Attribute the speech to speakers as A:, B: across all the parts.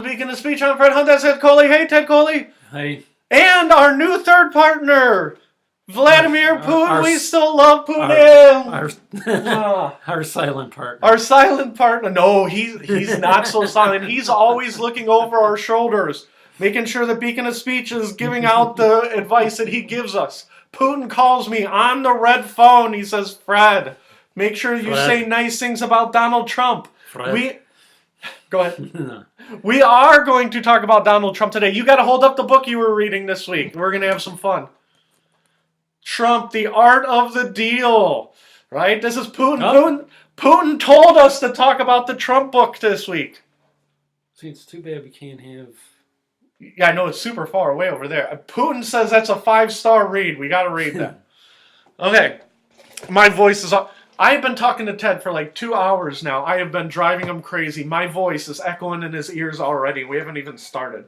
A: Speaking of speech, I'm Fred Hunt. That's Ted Coley. Hey, Ted Coley.
B: Hey.
A: And our new third partner, Vladimir Putin. We still love Putin.
B: Our silent partner.
A: Our silent partner. No, he's not so silent. He's always looking over our shoulders, making sure the beacon of speech is giving out the advice that he gives us. Putin calls me on the red phone. He says, Fred, make sure you say nice things about Donald Trump.
B: Fred.
A: Go ahead. We are going to talk about Donald Trump today. You got to hold up the book you were reading this week. We're going to have some fun. Trump, the art of the deal. Right? This is Putin.
B: Oh.
A: Putin told us to talk about the Trump book this week.
B: See, it's too bad we can't have...
A: Yeah, I know it's super far away over there. Putin says that's a 5-star read. We got to read that. Okay. My voice is up. I've been talking to Ted for like 2 hours now. I have been driving him crazy. My voice is echoing in his ears already. We haven't even started.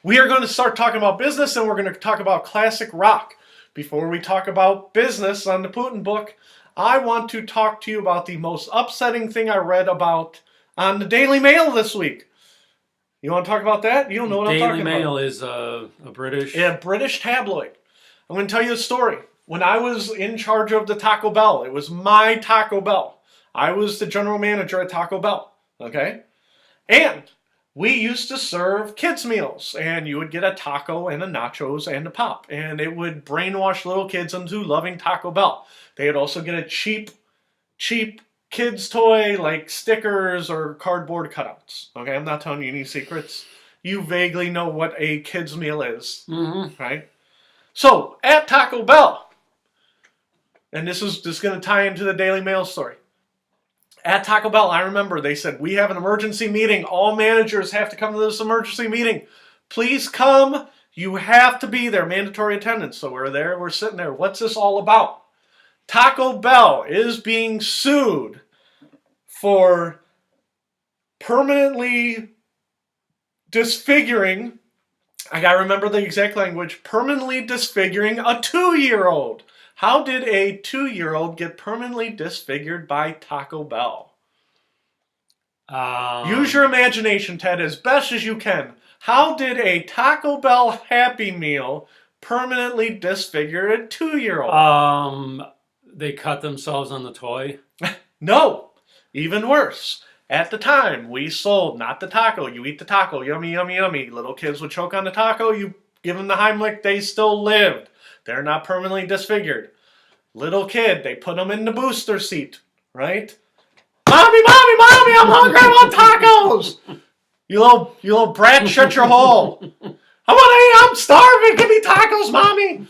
A: We are going to start talking about business, and we're going to talk about classic rock. Before we talk about business on the Putin book, I want to talk to you about the most upsetting thing I read about on the Daily Mail this week. You want to talk about that? You don't know what I'm talking about.
B: Daily Mail is a British...
A: Yeah, British tabloid. I'm going to tell you a story. When I was in charge of the Taco Bell, it was my Taco Bell. I was the general manager at Taco Bell, okay? And we used to serve kids' meals, and you would get a taco and a nachos and a pop, and it would brainwash little kids into loving Taco Bell. They would also get a cheap kids' toy like stickers or cardboard cutouts, okay? I'm not telling you any secrets. You vaguely know what a kids' meal is, right? So, at Taco Bell, and this is just going to tie into the Daily Mail story. At Taco Bell, I remember they said, we have an emergency meeting. All managers have to come to this emergency meeting. Please come. You have to be there. Mandatory attendance. So we're there. We're sitting there. What's this all about? Taco Bell is being sued for permanently disfiguring, I got to remember the exact language, permanently disfiguring a 2-year-old. How did a 2-year-old get permanently disfigured by Taco Bell? Use your imagination, Ted, as best as you can. How did a Taco Bell Happy Meal permanently disfigure a 2-year-old?
B: They cut themselves on the toy?
A: No. Even worse. At the time, we sold not the taco. You eat the taco. Yummy, yummy, yummy. Little kids would choke on the taco. You give them the Heimlich. They still lived. They're not permanently disfigured. Little kid, they put them in the booster seat, right? Mommy, mommy, mommy, I'm hungry, I want tacos! You little brat, shut your hole. I want to eat, I'm starving, give me tacos, mommy!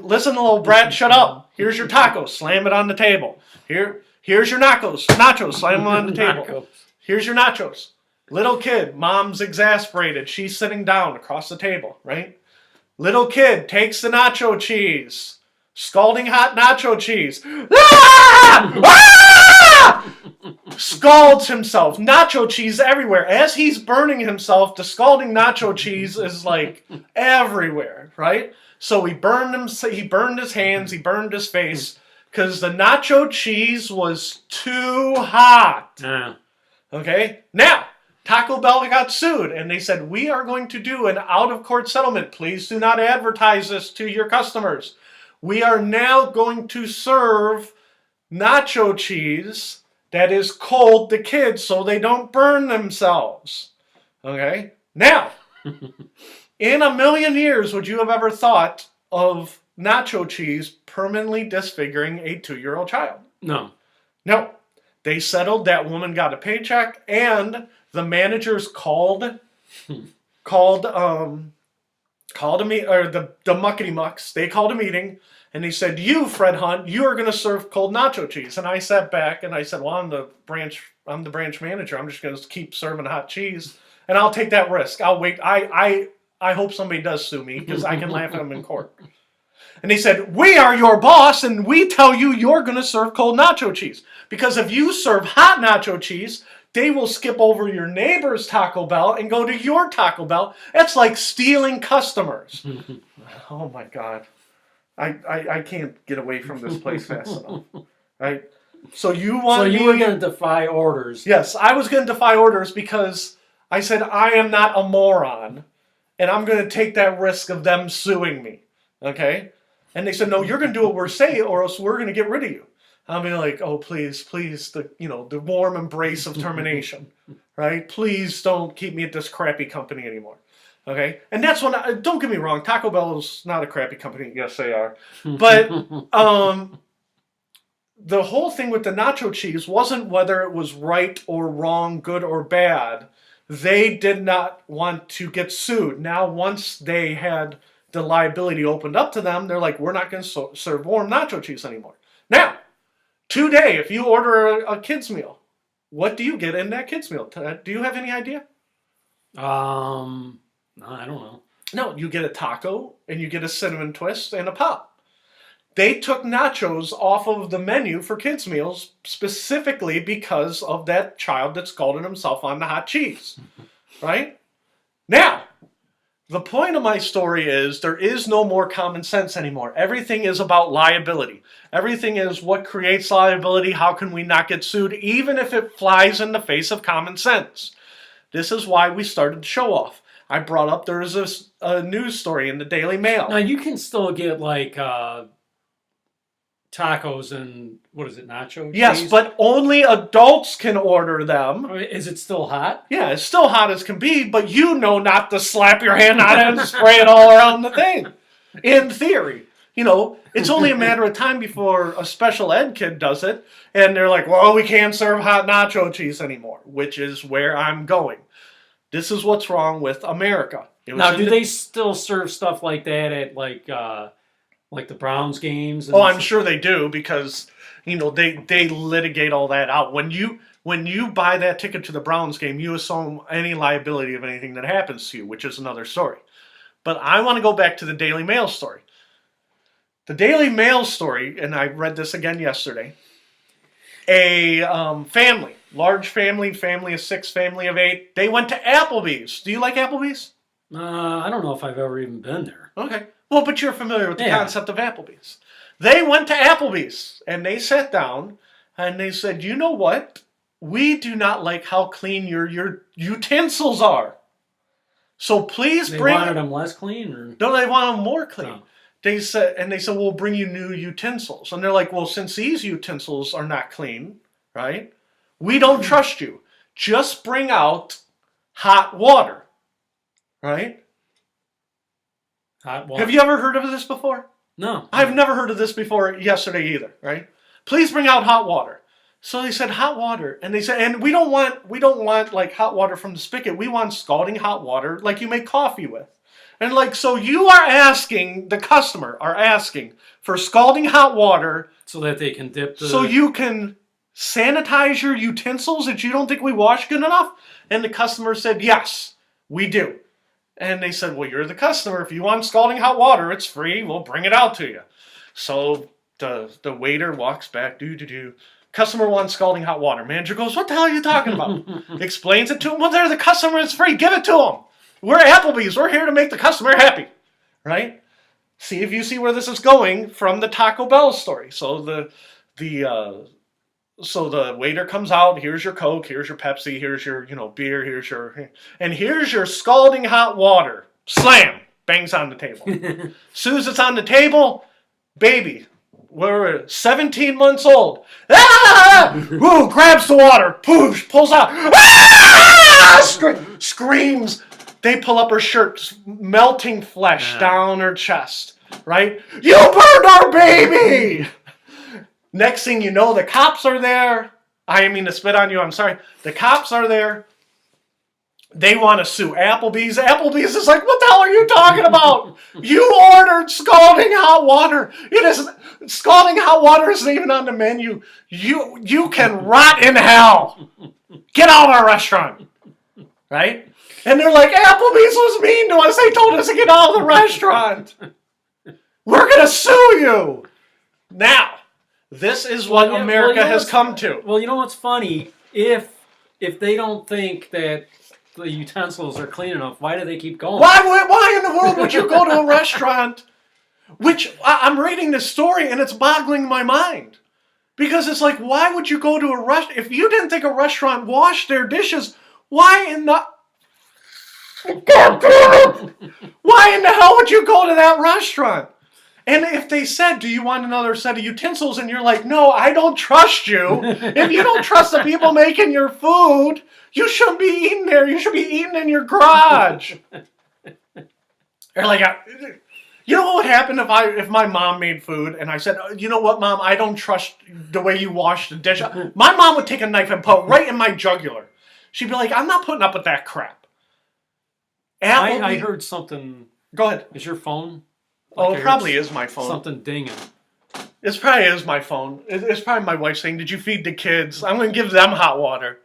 A: Listen, little brat, shut up. Here's your tacos, slam it on the table. Here's your nachos, slam them on the table. Here's your nachos. Little kid, mom's exasperated, she's sitting down across the table, right? Little kid takes the nacho cheese. Scalding hot nacho cheese. Ah! Ah! Scalds himself. Nacho cheese everywhere. As he's burning himself, the scalding nacho cheese is like everywhere, right? So he burned his hands, he burned his face, because the nacho cheese was too hot.
B: Yeah.
A: Okay? Now, Taco Bell got sued, and they said, we are going to do an out-of-court settlement. Please do not advertise this to your customers. We are now going to serve nacho cheese that is cold to kids so they don't burn themselves. Okay? Now, in a million years, would you have ever thought of nacho cheese permanently disfiguring a 2-year-old child?
B: No.
A: No. They settled. That woman got a paycheck, and the managers called a meet, or the muckety mucks. They called a meeting, and they said, "You, Fred Hunt, you are going to serve cold nacho cheese." And I sat back and I said, "Well, I'm the branch manager. I'm just going to keep serving hot cheese, and I'll take that risk. I'll wait. I hope somebody does sue me because I can laugh at them in court." And they said, "We are your boss, and we tell you you're going to serve cold nacho cheese. Because if you serve hot nacho cheese, they will skip over your neighbor's Taco Bell and go to your Taco Bell. It's like stealing customers." Oh, my God. I can't get away from this place fast enough. Right? So you want
B: So you
A: me...
B: were going to defy orders.
A: Yes, I was going to defy orders because I said I am not a moron, and I'm going to take that risk of them suing me. Okay? And they said, no, you're going to do what we're saying, or else we're going to get rid of you. I'll be like, oh, please, the warm embrace of termination, right? Please don't keep me at this crappy company anymore. Okay? And that's when, don't get me wrong, Taco Bell's not a crappy company. Yes, they are. But the whole thing with the nacho cheese wasn't whether it was right or wrong, good or bad. They did not want to get sued. Now, once they had the liability opened up to them, they're like, we're not going to serve warm nacho cheese anymore. Now, today, if you order a kid's meal, what do you get in that kid's meal? Do you have any idea?
B: No, I don't know.
A: No, you get a taco, and you get a cinnamon twist, and a pop. They took nachos off of the menu for kids' meals specifically because of that child that scalded himself on the hot cheese. Right? Now, the point of my story is there is no more common sense anymore. Everything is about liability. Everything is what creates liability. How can we not get sued, even if it flies in the face of common sense? This is why we started the show off. I brought up there is a news story in the Daily Mail.
B: Now, you can still get, like, tacos and, what is it, nacho
A: Yes,
B: cheese?
A: but only adults can order them.
B: Is it still hot?
A: Yeah, it's still hot as can be, but you know not to slap your hand on it and spray it all around the thing. In theory. You know, it's only a matter of time before a special ed kid does it, and they're like, well, we can't serve hot nacho cheese anymore, which is where I'm going. This is what's wrong with America.
B: Now, do they still serve stuff like that at, like the Browns games? And
A: I'm sure they do because, you know, they litigate all that out. When you buy that ticket to the Browns game, you assume any liability of anything that happens to you, which is another story. But I want to go back to the Daily Mail story. The Daily Mail story, and I read this again yesterday, a large family of 6, family of 8, they went to Applebee's. Do you like Applebee's?
B: I don't know if I've ever even been there.
A: Okay. Well, but you're familiar with the concept of Applebee's. They went to Applebee's, and they sat down, and they said, you know what? We do not like how clean your utensils are. So please
B: They
A: bring...
B: wanted them less clean? Or?
A: No, they want them more clean.
B: No.
A: They said, we'll bring you new utensils. And they're like, well, since these utensils are not clean, right? We don't trust you. Just bring out hot water, right?
B: Hot water.
A: Have you ever heard of this before?
B: No.
A: I've never heard of this before yesterday either, right? Please bring out hot water. So they said hot water, and they said, and we don't want like hot water from the spigot. We want scalding hot water like you make coffee with. And like, so you are asking, the customer are asking for scalding hot water
B: so that they can dip the...
A: so you can sanitize your utensils that you don't think we wash good enough? And the customer said, yes, we do. And they said, well, you're the customer. If you want scalding hot water, it's free. We'll bring it out to you. So the waiter walks back, Customer wants scalding hot water. Manager goes, what the hell are you talking about? Explains it to him. Well, they're the customer. It's free. Give it to them. We're Applebee's. We're here to make the customer happy. Right? See if you see where this is going from the Taco Bell story. So the waiter comes out, here's your Coke, here's your Pepsi, here's your, beer, here's your scalding hot water. Slam! Bangs on the table. As soon as it's on the table, baby, we're 17 months old. Ah! Ooh, grabs the water, pulls out. Ah! Screams. They pull up her shirt, melting flesh down her chest. Right? You burned our baby! Next thing you know, the cops are there. I didn't mean to spit on you, I'm sorry. The cops are there. They want to sue Applebee's. Applebee's is like, what the hell are you talking about? You ordered scalding hot water. Scalding hot water isn't even on the menu. You can rot in hell. Get out of our restaurant. Right? And they're like, Applebee's was mean to us. They told us to get out of the restaurant. We're going to sue you. Now, this is what America has come to.
B: Well, you know what's funny? If they don't think that the utensils are clean enough, why do they keep going?
A: Why in the world would you go to a restaurant? Which I'm reading this story and it's boggling my mind. Because it's like, why would you go to a restaurant? If you didn't think a restaurant washed their dishes, why in the... God damn it! Why in the hell would you go to that restaurant? And if they said, do you want another set of utensils? And you're like, no, I don't trust you. If you don't trust the people making your food, you shouldn't be eating there. You should be eating in your garage. Or like, you know what would happen if my mom made food and I said, you know what, Mom, I don't trust the way you wash the dish. My mom would take a knife and poke right in my jugular. She'd be like, I'm not putting up with that crap.
B: I heard something.
A: Go ahead.
B: Is your phone?
A: Oh, it probably is my phone.
B: Something dinging.
A: It probably is my phone. It's probably my wife saying, did you feed the kids? I'm going to give them hot water.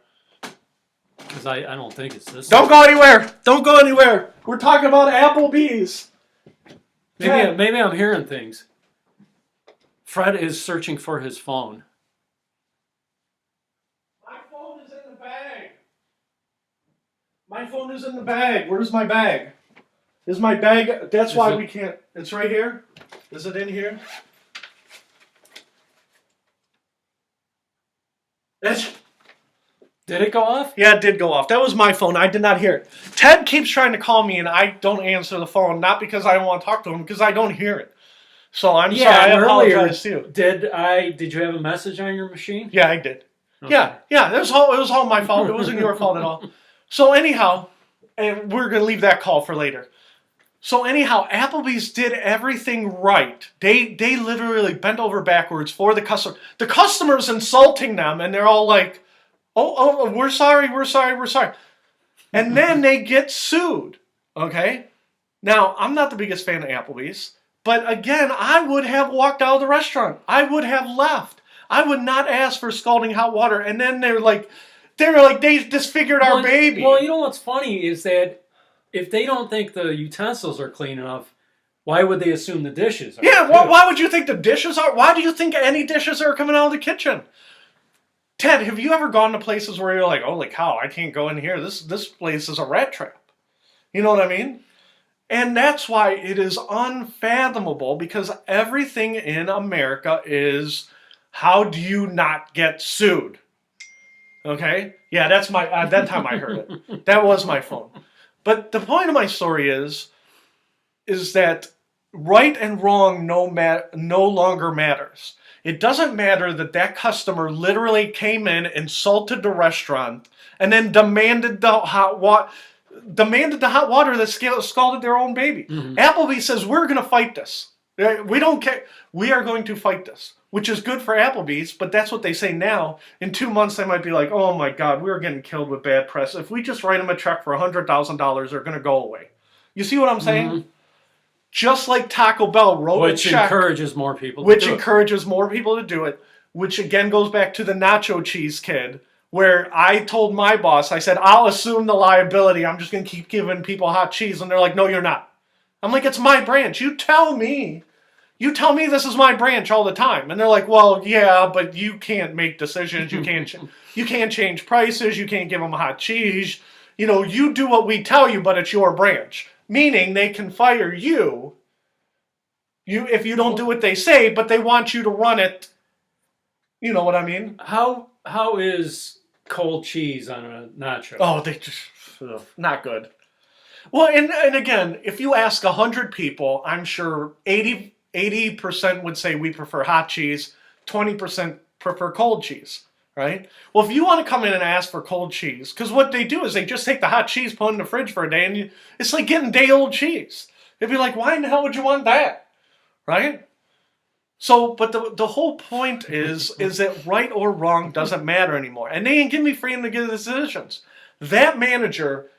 B: Because I don't think it's this.
A: Don't go anywhere. Don't go anywhere. We're talking about Applebee's.
B: Maybe I'm hearing things. Fred is searching for his phone.
A: My phone is in the bag. My phone is in the bag. Where's my bag? Is my bag... That's why we can't... It's right here? Is it in here?
B: Did it go off?
A: Yeah, it did go off. That was my phone. I did not hear it. Ted keeps trying to call me, and I don't answer the phone. Not because I don't want to talk to him, because I don't hear it. So I'm sorry. I apologize to you.
B: Did you have a message on your machine?
A: Yeah, I did. Okay. Yeah. It was all my fault. It wasn't your fault at all. So anyhow, and we're going to leave that call for later. So anyhow, Applebee's did everything right. They literally bent over backwards for the customer. The customer's insulting them, and they're all like, oh, we're sorry. And then they get sued, okay? Now, I'm not the biggest fan of Applebee's, but again, I would have walked out of the restaurant. I would have left. I would not ask for scalding hot water. And then they disfigured our baby.
B: Well, you know what's funny is that if they don't think the utensils are clean enough, why would they assume the dishes are?
A: Yeah, why would you think the dishes are? Why do you think any dishes are coming out of the kitchen? Ted, have you ever gone to places where you're like, holy cow, I can't go in here. This place is a rat trap. You know what I mean? And that's why it is unfathomable, because everything in America is, how do you not get sued? Okay? Yeah, that's that time I heard it. That was my phone. But the point of my story is that right and wrong no longer matters. It doesn't matter that customer literally came in, insulted the restaurant, and then demanded the hot water that scalded their own baby. Mm-hmm. Applebee says, we're going to fight this. We don't care. We are going to fight this, which is good for Applebee's, but that's what they say now. In 2 months, they might be like, oh my God, we're getting killed with bad press. If we just write them a check for $100,000, they're going to go away. You see what I'm saying? Mm-hmm. Just like Taco Bell wrote a check. Which
B: encourages more people
A: to do it. Which again goes back to the nacho cheese kid, where I told my boss, I said, I'll assume the liability. I'm just going to keep giving people hot cheese. And they're like, no, you're not. I'm like, it's my branch. You tell me this is my branch all the time. And they're like, well, yeah, but you can't make decisions. You can't change prices. You can't give them hot cheese. You know, you do what we tell you, but it's your branch. Meaning they can fire you if you don't do what they say, but they want you to run it. You know what I mean?
B: How is cold cheese on a nacho?
A: Oh, they just not good. Well, and again, if you ask 100 people, I'm sure 80% would say we prefer hot cheese, 20% prefer cold cheese, right? Well, if you want to come in and ask for cold cheese, because what they do is they just take the hot cheese, put it in the fridge for a day, and it's like getting day-old cheese. You'd be like, why in the hell would you want that, right? So, but the whole point is that right or wrong doesn't matter anymore. And they ain't give me freedom to give decisions. That manager,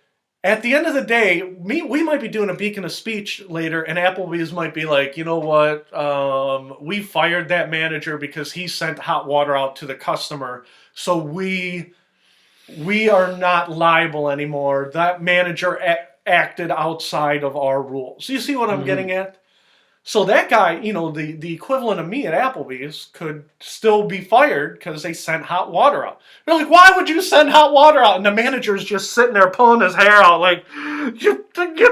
A: at the end of the day, we might be doing a beacon of speech later, and Applebee's might be like, you know what, we fired that manager because he sent hot water out to the customer, so we are not liable anymore. That manager acted outside of our rules. You see what I'm getting at? So that guy, you know, the equivalent of me at Applebee's could still be fired because they sent hot water out. They're like, why would you send hot water out? And the manager's just sitting there pulling his hair out like, you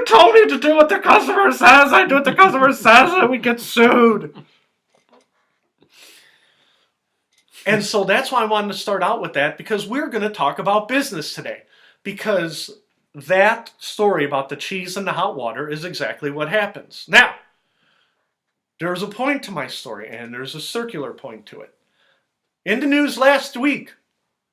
A: told me to do what the customer says. I do what the customer says and we get sued. And so that's why I wanted to start out with that, because we're going to talk about business today. Because that story about the cheese and the hot water is exactly what happens. Now, there's a point to my story, and there's a circular point to it. In the news last week,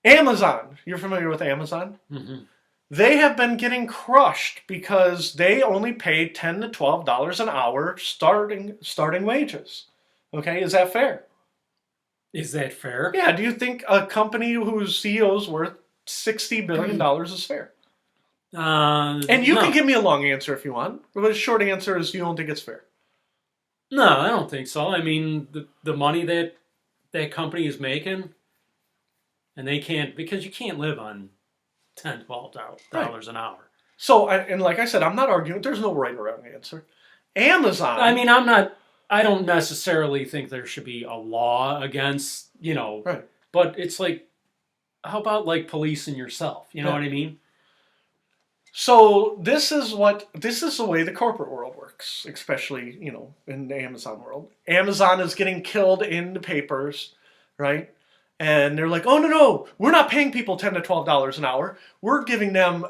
A: Amazon, you're familiar with Amazon?
B: Mm-hmm.
A: They have been getting crushed because they only pay $10 to $12 an hour starting wages. Okay, is that fair?
B: Is that fair?
A: Yeah, do you think a company whose CEO is worth $60 billion is fair? And you
B: no.
A: can give me a long answer if you want, but a short answer is you don't think it's fair.
B: No, I don't think so. I mean, the money that company is making, and they can't, because you can't live on $10, $12 an hour.
A: So, and like I said, I'm not arguing. There's no right or wrong answer. Amazon.
B: I mean, I don't necessarily think there should be a law against,
A: Right.
B: But it's like, how about like policing yourself? You know what I mean?
A: So this is the way the corporate world works, especially, in the Amazon world. Amazon is getting killed in the papers, right? And they're like, oh, no, we're not paying people $10 to $12 an hour. We're giving them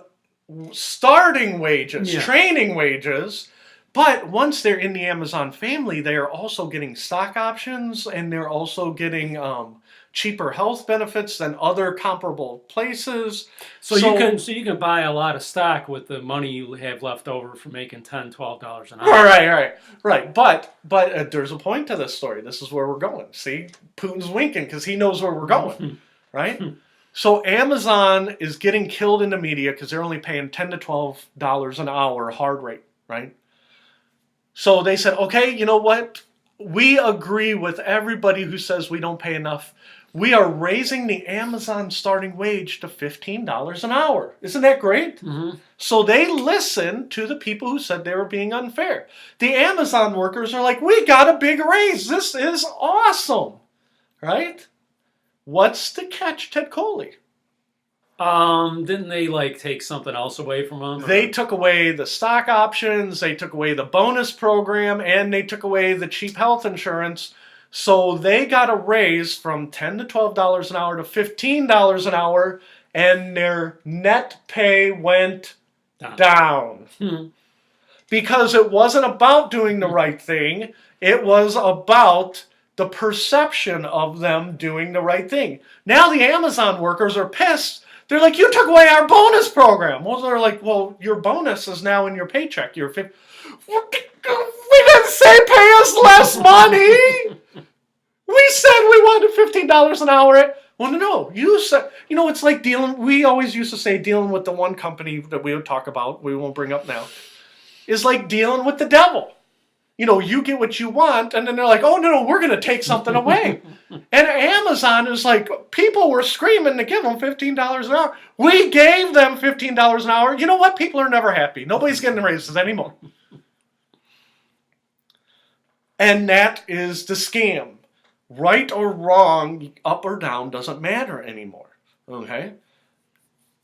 A: starting wages, training wages. But once they're in the Amazon family, they are also getting stock options, and they're also getting cheaper health benefits than other comparable places.
B: So you can buy a lot of stock with the money you have left over from making $10, $12 an hour.
A: Right. But there's a point to this story. This is where we're going. See, Putin's winking because he knows where we're going, right? So Amazon is getting killed in the media because they're only paying $10 to $12 an hour hard rate, right? So they said, okay, you know what? We agree with everybody who says we don't pay enough. We are raising the Amazon starting wage to $15 an hour. Isn't that great?
B: Mm-hmm.
A: So they listened to the people who said they were being unfair. The Amazon workers are like, we got a big raise. This is awesome, right? What's the catch, Ted Coley?
B: Didn't they take something else away from them?
A: They took away the stock options, they took away the bonus program, and they took away the cheap health insurance. So they got a raise from $10 to $12 an hour to $15 an hour, and their net pay went down. Because it wasn't about doing the right thing, it was about the perception of them doing the right thing. Now the Amazon workers are pissed. They're like, you took away our bonus program. Well, they're like, well, your bonus is now in your paycheck. We didn't say pay us less money. We said we wanted $15 an hour. Well, no. You said, it's like we always used to say dealing with the one company that we would talk about, we won't bring up now, is like dealing with the devil. You get what you want, and then they're like, oh, no, we're going to take something away. And Amazon is like, people were screaming to give them $15 an hour. We gave them $15 an hour. You know what? People are never happy. Nobody's getting raises anymore. And that is the scam. Right or wrong, up or down, doesn't matter anymore. Okay?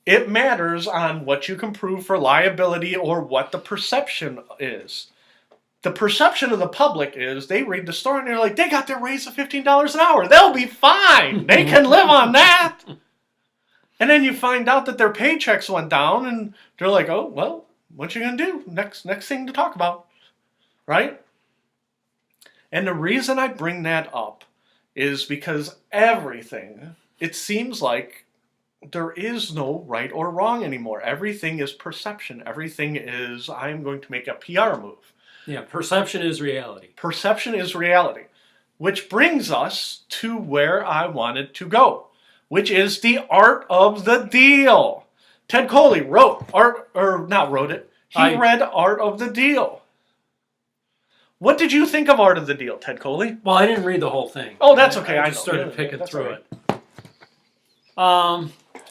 A: It matters on what you can prove for liability or what the perception is. The perception of the public is they read the story and they're like, they got their raise of $15 an hour. They'll be fine. They can live on that. And then you find out that their paychecks went down and they're like, oh, well, what you going to do? Next thing to talk about. Right? And the reason I bring that up is because everything, it seems like there is no right or wrong anymore. Everything is perception. Everything is, I'm going to make a PR move.
B: Yeah, perception is reality.
A: Perception is reality. Which brings us to where I wanted to go, which is the art of the deal. Ted Coley read Art of the Deal. What did you think of Art of the Deal, Ted Coley?
B: Well, I didn't read the whole thing.
A: Oh, that's okay.
B: I just started picking through
A: it.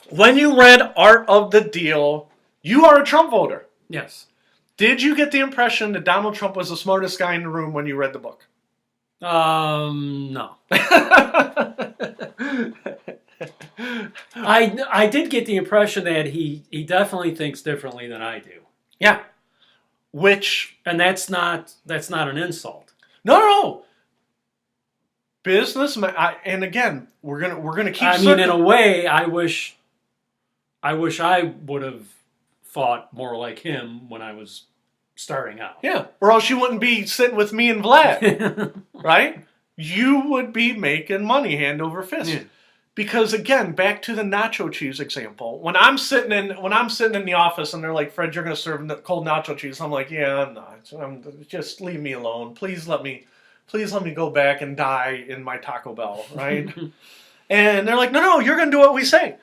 A: When you read Art of the Deal, you are a Trump voter.
B: Yes.
A: Did you get the impression that Donald Trump was the smartest guy in the room when you read the book?
B: No. I did get the impression that he definitely thinks differently than I do.
A: Yeah. And
B: that's not an insult.
A: No. businessman. And again, we're gonna keep.
B: I mean, in a way, I wish I would have thought more like him when I was starting out.
A: Yeah, or else you wouldn't be sitting with me and Vlad, right? You would be making money hand over fist.
B: Yeah.
A: Because again, back to the nacho cheese example. When I'm sitting in the office and they're like, "Fred, you're going to serve cold nacho cheese," I'm like, "Yeah, I'm not. Just leave me alone. Please let me go back and die in my Taco Bell, right?" And they're like, "No, you're going to do what we say."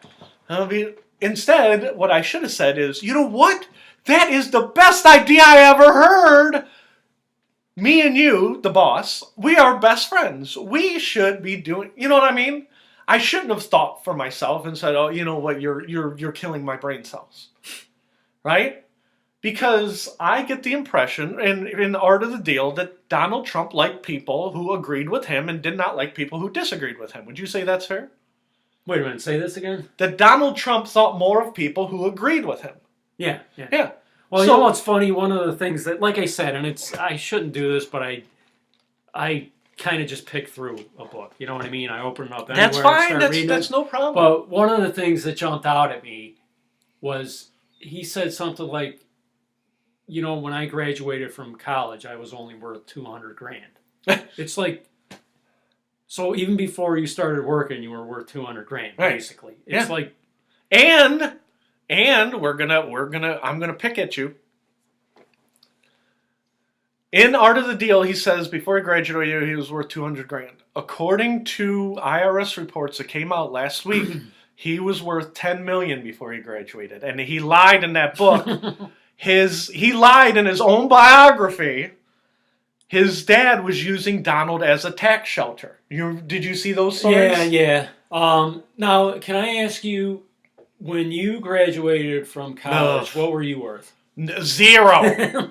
A: Instead, what I should have said is, "You know what? That is the best idea I ever heard. Me and you, the boss, we are best friends. We should be doing." You know what I mean? I shouldn't have thought for myself and said, "Oh, you know what? You're killing my brain cells," right? Because I get the impression, in the art of the deal, that Donald Trump liked people who agreed with him and did not like people who disagreed with him. Would you say that's fair?
B: Wait a minute, say this again?
A: That Donald Trump thought more of people who agreed with him.
B: Yeah.
A: So,
B: Well, you know what's funny? One of the things that, like I said, and I shouldn't do this, but I kind of just pick through a book. You know what I mean? I open it up anywhere
A: that's fine.
B: and start reading
A: That's no problem.
B: But one of the things that jumped out at me was he said something like, "You know, when I graduated from college, I was only worth $200,000." It's like, so even before you started working, you were worth $200,000, basically. It's like,
A: and I'm gonna pick at you. In Art of the Deal, he says before he graduated, he was worth $200,000. According to IRS reports that came out last week, he was worth $10 million before he graduated, and he lied in that book. He lied in his own biography. His dad was using Donald as a tax shelter. Did you see those stories?
B: Yeah. Now, can I ask you, when you graduated from college, what were you worth?
A: Zero.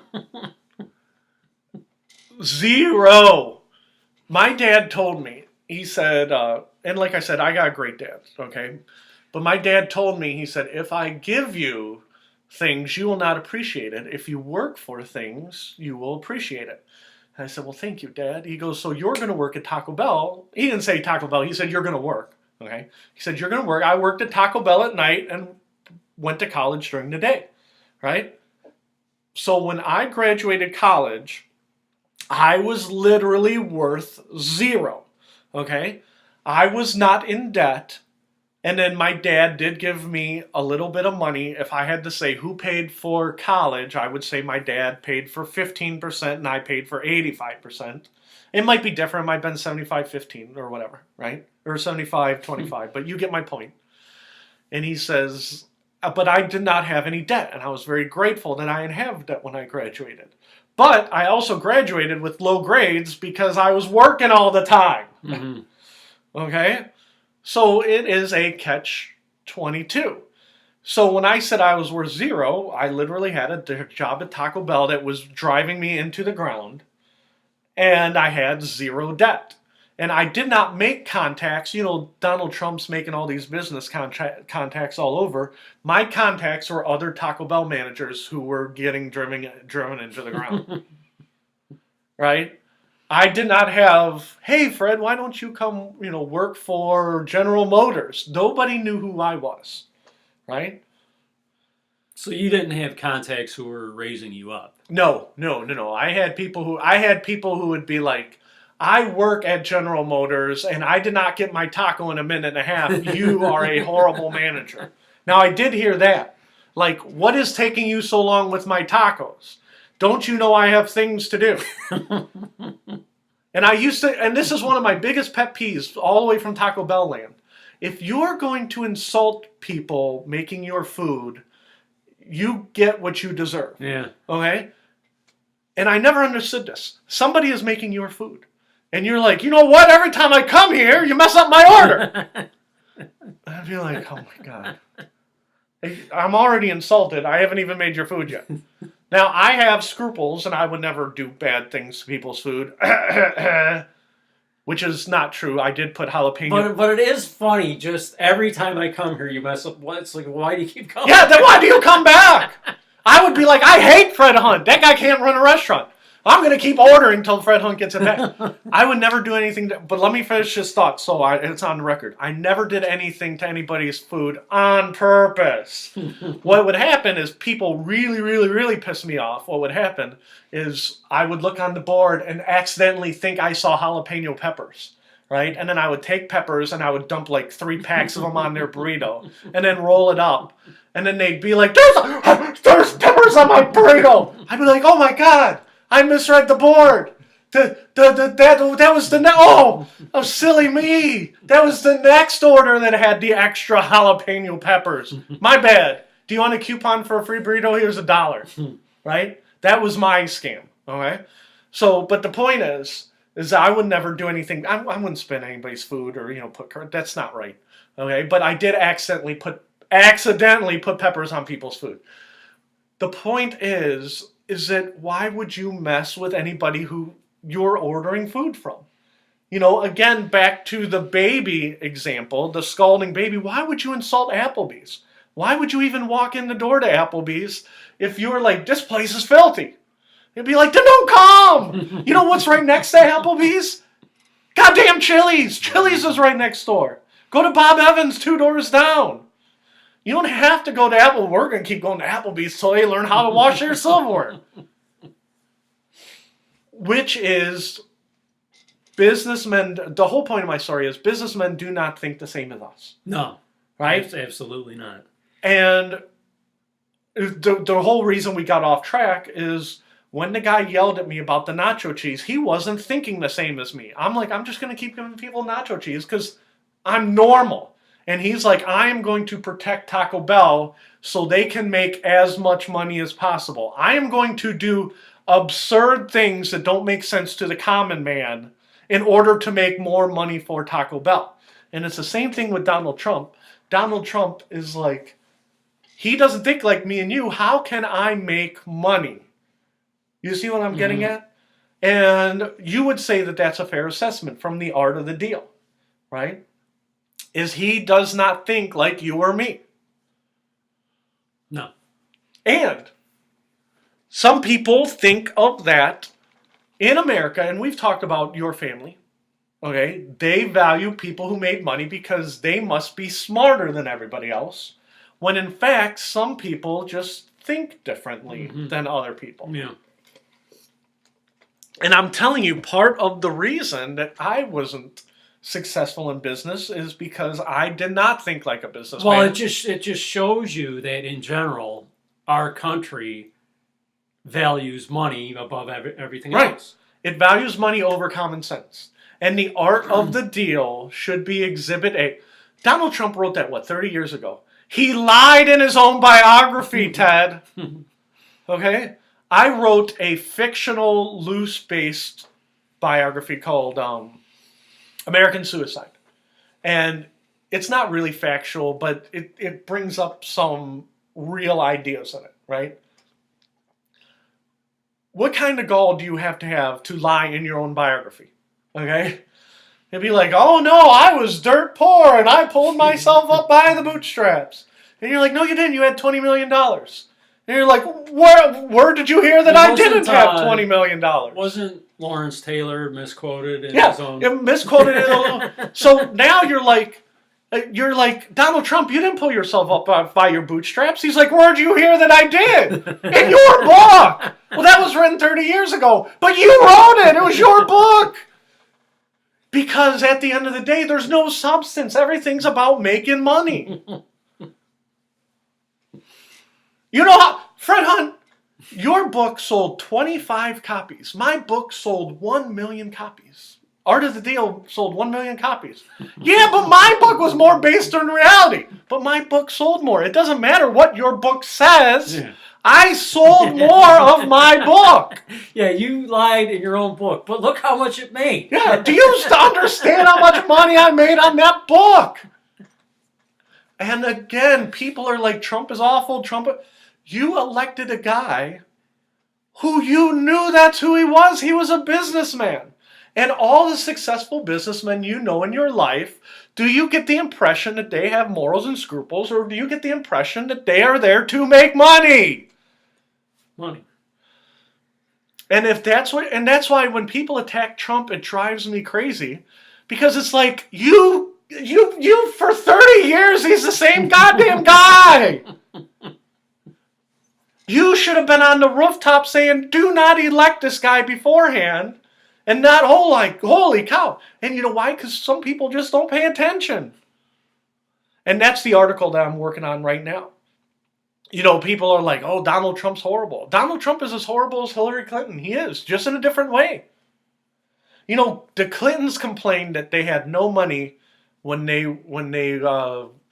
A: Zero. My dad told me, he said, and like I said, I got a great dad, okay? But my dad told me, he said, "If I give you things, you will not appreciate it. If you work for things, you will appreciate it." And I said, "Well, thank you, Dad." He goes, "So you're going to work at Taco Bell." He didn't say Taco Bell. He said, "You're going to work." Okay? He said, "You're going to work." I worked at Taco Bell at night and went to college during the day, right? So when I graduated college, I was literally worth zero, okay? I was not in debt, and then my dad did give me a little bit of money. If I had to say who paid for college, I would say my dad paid for 15% and I paid for 85%. It might be different. It might have been 75-15 or whatever, right? Or 75-25, but you get my point. And he says, "But I did not have any debt, and I was very grateful that I didn't have debt when I graduated. But I also graduated with low grades because I was working all the time."
B: Mm-hmm.
A: Okay? So it is a catch-22. So when I said I was worth zero, I literally had a job at Taco Bell that was driving me into the ground, and I had zero debt. And I did not make contacts. You know, Donald Trump's making all these business contacts all over. My contacts were other Taco Bell managers who were getting driven into the ground. Right? I did not have, "Hey, Fred, why don't you come, work for General Motors?" Nobody knew who I was. Right?
B: So you didn't have contacts who were raising you up?
A: No. I had people who would be like, "I work at General Motors and I did not get my taco in a minute and a half. You are a horrible manager." Now, I did hear that. Like, "What is taking you so long with my tacos? Don't you know I have things to do?" And this is one of my biggest pet peeves all the way from Taco Bell land. If you're going to insult people making your food, you get what you deserve.
B: Yeah.
A: Okay? And I never understood this. Somebody is making your food. And you're like, "You know what? Every time I come here, you mess up my order." I'd be like, "Oh my God. I'm already insulted. I haven't even made your food yet." Now, I have scruples, and I would never do bad things to people's food. Which is not true. I did put jalapeno.
B: But it is funny. Just every time I come here, you mess up. It's like, why do you keep coming?
A: Yeah, then why do you come back? I would be like, "I hate Fred Hunt. That guy can't run a restaurant." I'm going to keep ordering until Fred Hunt gets it back. I would never do anything, but let me finish this thought so it's on the record. I never did anything to anybody's food on purpose. What would happen is people really, really, really piss me off. What would happen is I would look on the board and accidentally think I saw jalapeno peppers. Right? And then I would take peppers and I would dump like 3 packs of them on their burrito and then roll it up. And then they'd be like, there's peppers on my burrito. I'd be like, oh my God, I misread the board. That was oh, silly me. That was the next order that had the extra jalapeno peppers. My bad. Do you want a coupon for a free burrito? Here's $1. Right? That was my scam. Okay? So, but the point is I would never do anything. I wouldn't spend anybody's food or, that's not right. Okay? But I did accidentally put peppers on people's food. The point is that why would you mess with anybody who you're ordering food from? Again, back to the baby example, the scalding baby. Why would you insult Applebee's? Why would you even walk in the door to Applebee's if you were like, this place is filthy? You'd be like, then don't come! You know what's right next to Applebee's? Goddamn Chili's! Chili's is right next door. Go to Bob Evans 2 doors down. You don't have to go to Apple. We're going to keep going to Applebee's till they learn how to wash their silverware. Which is, businessmen, the whole point of my story is businessmen do not think the same as us.
B: No.
A: Right?
B: Absolutely not.
A: And the whole reason we got off track is when the guy yelled at me about the nacho cheese, he wasn't thinking the same as me. I'm like, I'm just going to keep giving people nacho cheese because I'm normal. And he's like, I am going to protect Taco Bell so they can make as much money as possible. I am going to do absurd things that don't make sense to the common man in order to make more money for Taco Bell. And it's the same thing with Donald Trump. Donald Trump is like, he doesn't think like me and you. How can I make money? You see what I'm getting at? And you would say that that's a fair assessment from the art of the deal, right? Is he does not think like you or me.
B: No.
A: And some people think of that in America, and we've talked about your family, okay? They value people who made money because they must be smarter than everybody else, when in fact, some people just think differently than other people.
B: Yeah.
A: And I'm telling you, part of the reason that I wasn't successful in business is because I did not think like a businessman.
B: Well, it just shows you that in general, our country values money above everything else.
A: It values money over common sense. And the art of the deal should be Exhibit A. Donald Trump wrote that, 30 years ago? He lied in his own biography, Ted. Okay? I wrote a fictional, loose-based biography called American Suicide. And it's not really factual, but it brings up some real ideas in it, right? What kind of gall do you have to lie in your own biography? Okay? It'd be like, oh no, I was dirt poor and I pulled myself up by the bootstraps. And you're like, no, you didn't. You had $20 million. And you're like, where did you hear that I didn't have $20 million?
B: Wasn't Lawrence Taylor misquoted in his own?
A: Yeah, misquoted in a little. So now you're like, Donald Trump, you didn't pull yourself up by your bootstraps. He's like, where'd you hear that I did? In your book. Well, that was written 30 years ago. But you wrote it. It was your book. Because at the end of the day, there's no substance. Everything's about making money. You know how, Fred Hunt, your book sold 25 copies. My book sold 1 million copies. Art of the Deal sold 1 million copies. Yeah, but my book was more based on reality. But my book sold more. It doesn't matter what your book says. Yeah. I sold more of my book.
B: Yeah, you lied in your own book, but look how much it made.
A: Yeah, do you understand how much money I made on that book? And again, people are like, Trump is awful. You elected a guy who you knew that's who he was. He was a businessman. And all the successful businessmen you know in your life, do you get the impression that they have morals and scruples, or do you get the impression that they are there to make money?
B: Money.
A: And if that's what, and that's why when people attack Trump, it drives me crazy, because it's like you for 30 years, he's the same goddamn guy. You should have been on the rooftop saying, "Do not elect this guy beforehand," and not holy cow. And you know why? Because some people just don't pay attention. And that's the article that I'm working on right now. You know, people are like, "Oh, Donald Trump's horrible." Donald Trump is as horrible as Hillary Clinton. He is, just in a different way. You know, the Clintons complained that they had no money when they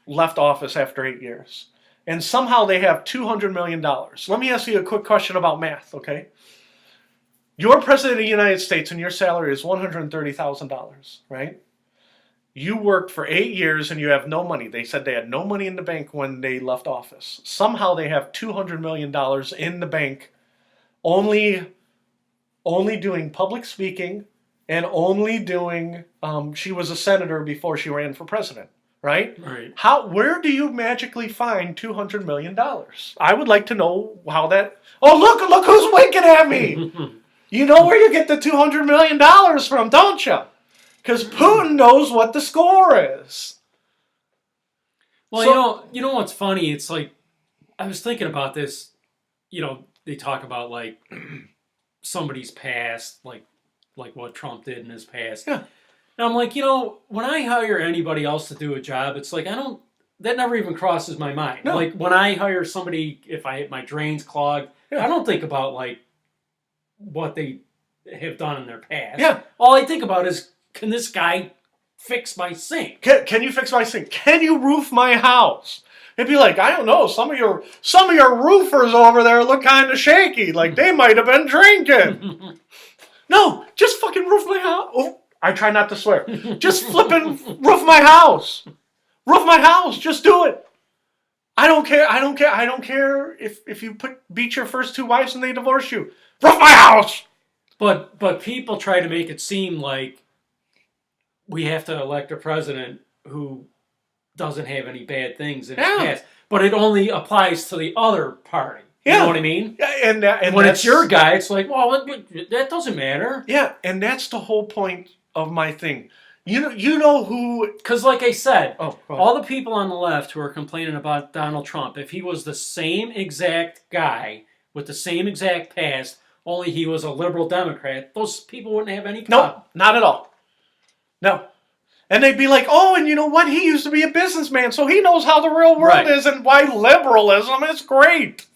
A: left office after 8 years. And somehow they have $200 million. Let me ask you a quick question about math, okay? You're president of the United States and your salary is $130,000, right? You worked for 8 years and you have no money. They said they had no money in the bank when they left office. Somehow they have $200 million in the bank, only doing public speaking and only doing, she was a senator before she ran for president. Right?
B: Right.
A: Where do you magically find $200 million? I would like to know how that. Oh, look who's winking at me. You know where you get the $200 million from, don't you? Because Putin knows what the score is.
B: Well, so, you know what's funny? It's like, I was thinking about this. You know, they talk about like somebody's past, like what Trump did in his past.
A: Yeah.
B: And I'm like, you know, when I hire anybody else to do a job, it's like, that never even crosses my mind.
A: No.
B: Like when I hire somebody, if my drain's clogged, I don't think about like what they have done in their past.
A: Yeah.
B: All I think about is, can this guy fix my sink?
A: Can you fix my sink? Can you roof my house? It'd be like, I don't know, some of your roofers over there look kind of shaky, like they might have been drinking. No, just fucking roof my house. Oh, I try not to swear. Just flipping roof my house. Roof my house. Just do it. I don't care if you beat your first 2 wives and they divorce you. Roof my house.
B: But people try to make it seem like we have to elect a president who doesn't have any bad things in his past. But it only applies to the other party. You know what I mean?
A: And
B: when it's your guy, it's like, well, that doesn't matter.
A: Yeah, and that's the whole point of my thing. You know who...
B: Because like I said, all the people on the left who are complaining about Donald Trump, if he was the same exact guy with the same exact past, only he was a liberal Democrat, those people wouldn't have any problem.
A: No, not at all. No. And they'd be like, oh, and you know what? He used to be a businessman, so he knows how the real world is and why liberalism is great.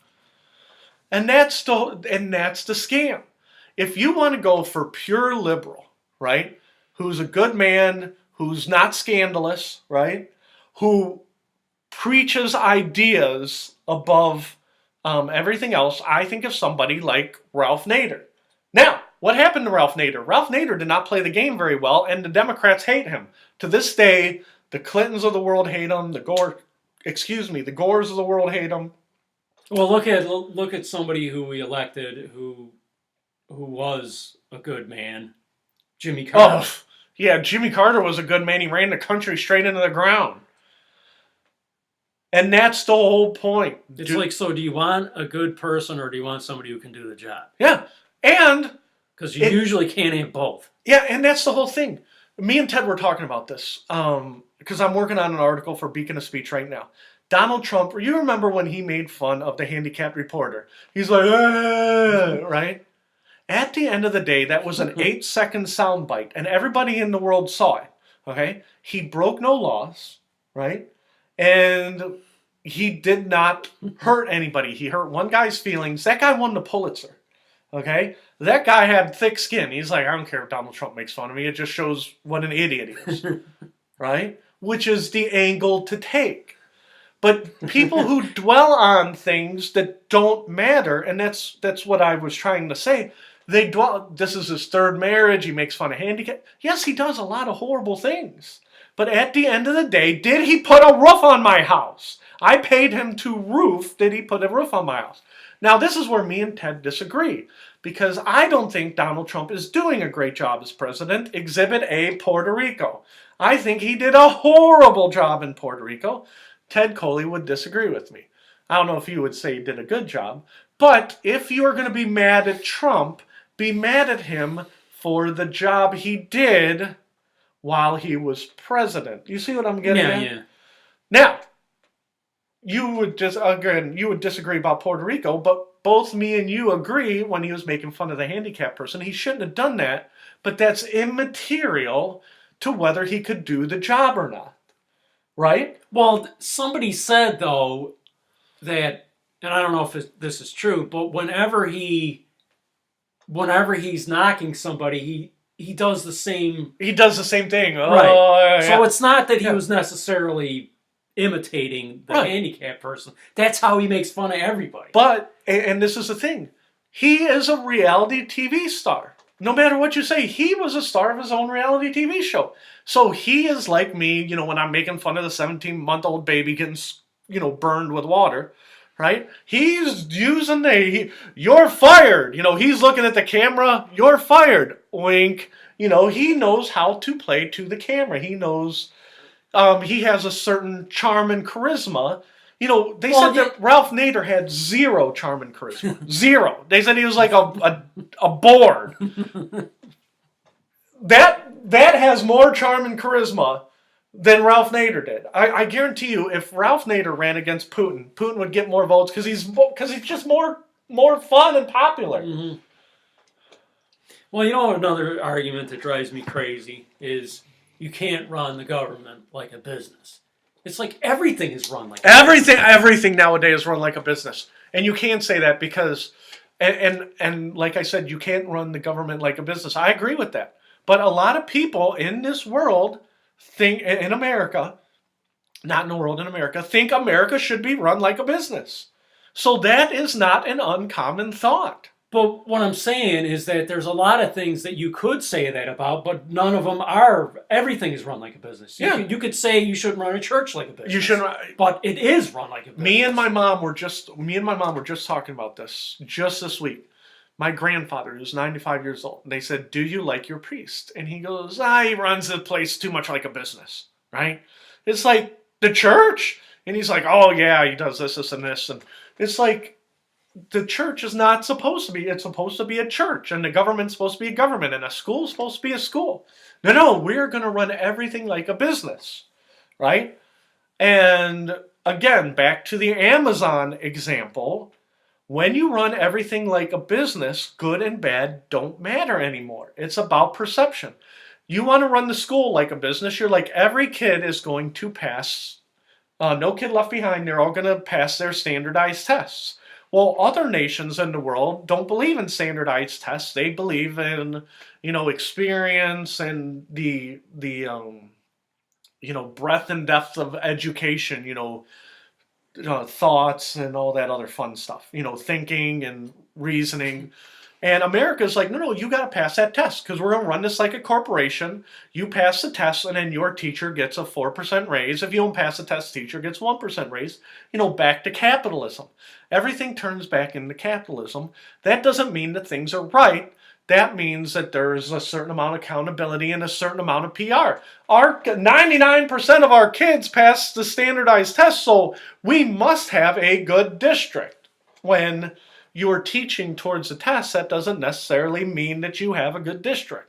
A: And that's the scam. If you want to go for pure liberal, right? Who's a good man, who's not scandalous, right? Who preaches ideas above everything else, I think of somebody like Ralph Nader. Now, what happened to Ralph Nader? Ralph Nader did not play the game very well, and the Democrats hate him. To this day, the Clintons of the world hate him. The Gores of the world hate him.
B: Well, look at somebody who we elected who was a good man, Jimmy Carter.
A: Oh, yeah, Jimmy Carter was a good man. He ran the country straight into the ground. And that's the whole point.
B: It's like, so do you want a good person or do you want somebody who can do the job?
A: Yeah, and...
B: Because you usually can't have both.
A: Yeah, and that's the whole thing. Me and Ted were talking about this because I'm working on an article for Beacon of Speech right now. Donald Trump, you remember when he made fun of the handicapped reporter? He's like, right? At the end of the day, that was an 8-second soundbite, and everybody in the world saw it, okay? He broke no laws, right? And he did not hurt anybody. He hurt one guy's feelings. That guy won the Pulitzer, okay? That guy had thick skin. He's like, I don't care if Donald Trump makes fun of me. It just shows what an idiot he is, right? Which is the angle to take. But people who dwell on things that don't matter, and that's what I was trying to say, they dwell, this is his third marriage, he makes fun of handicap. Yes, he does a lot of horrible things. But at the end of the day, did he put a roof on my house? I paid him to roof. Did he put a roof on my house? Now, this is where me and Ted disagree. Because I don't think Donald Trump is doing a great job as president. Exhibit A, Puerto Rico. I think he did a horrible job in Puerto Rico. Ted Coley would disagree with me. I don't know if you would say he did a good job. But if you're going to be mad at Trump, be mad at him for the job he did while he was president. You see what I'm getting at?
B: Yeah.
A: Now, you would disagree about Puerto Rico, but both me and you agree when he was making fun of the handicapped person, he shouldn't have done that, but that's immaterial to whether he could do the job or not. Right?
B: Well, somebody said though that, and I don't know if this is true, but whenever he's knocking somebody, he does the same.
A: He does the same thing.
B: Right.
A: Yeah.
B: So it's not that he was necessarily imitating the handicapped person. That's how he makes fun of everybody.
A: But, and this is the thing, he is a reality TV star. No matter what you say, he was a star of his own reality TV show. So he is like me, when I'm making fun of the 17-month-old baby getting, burned with water, right? He's using you're fired. He's looking at the camera, you're fired. Wink. He knows how to play to the camera. He knows, he has a certain charm and charisma. They said that Ralph Nader had zero charm and charisma. Zero. They said he was like a board. That has more charm and charisma than Ralph Nader did. I guarantee you, if Ralph Nader ran against Putin, Putin would get more votes because he's just more fun and popular.
B: Mm-hmm. Well, another argument that drives me crazy is you can't run the government like a business. It's like everything is run like a business.
A: Everything nowadays is run like a business. And you can't say that because, and like I said, you can't run the government like a business. I agree with that. But a lot of people in this world think, in America, not in the world, in America, think America should be run like a business. So that is not an uncommon thought.
B: But what I'm saying is that there's a lot of things that you could say that about, but none of them are. Everything is run like a business. You could say you shouldn't run a church like a business.
A: You shouldn't.
B: But it is run like a business.
A: Me and my mom were just talking about this just this week. My grandfather, who's 95 years old, they said, "Do you like your priest?" And he goes, "He runs the place too much like a business, right? It's like the church." And he's like, "Oh yeah, he does this, and this." And it's like, the church is not supposed to be. It's supposed to be a church, and the government's supposed to be a government, and a school's supposed to be a school. No, we're going to run everything like a business, right? And again, back to the Amazon example, when you run everything like a business, good and bad don't matter anymore. It's about perception. You want to run the school like a business, you're like, every kid is going to pass, no kid left behind, they're all going to pass their standardized tests. Well, other nations in the world don't believe in standardized tests. They believe in, experience and the breadth and depth of education, thoughts and all that other fun stuff, thinking and reasoning. And America's like, no, you got to pass that test because we're going to run this like a corporation. You pass the test and then your teacher gets a 4% raise. If you don't pass the test, teacher gets 1% raise. Back to capitalism. Everything turns back into capitalism. That doesn't mean that things are right. That means that there's a certain amount of accountability and a certain amount of PR. 99% of our kids pass the standardized test, so we must have a good district. When you're teaching towards the test, that doesn't necessarily mean that you have a good district.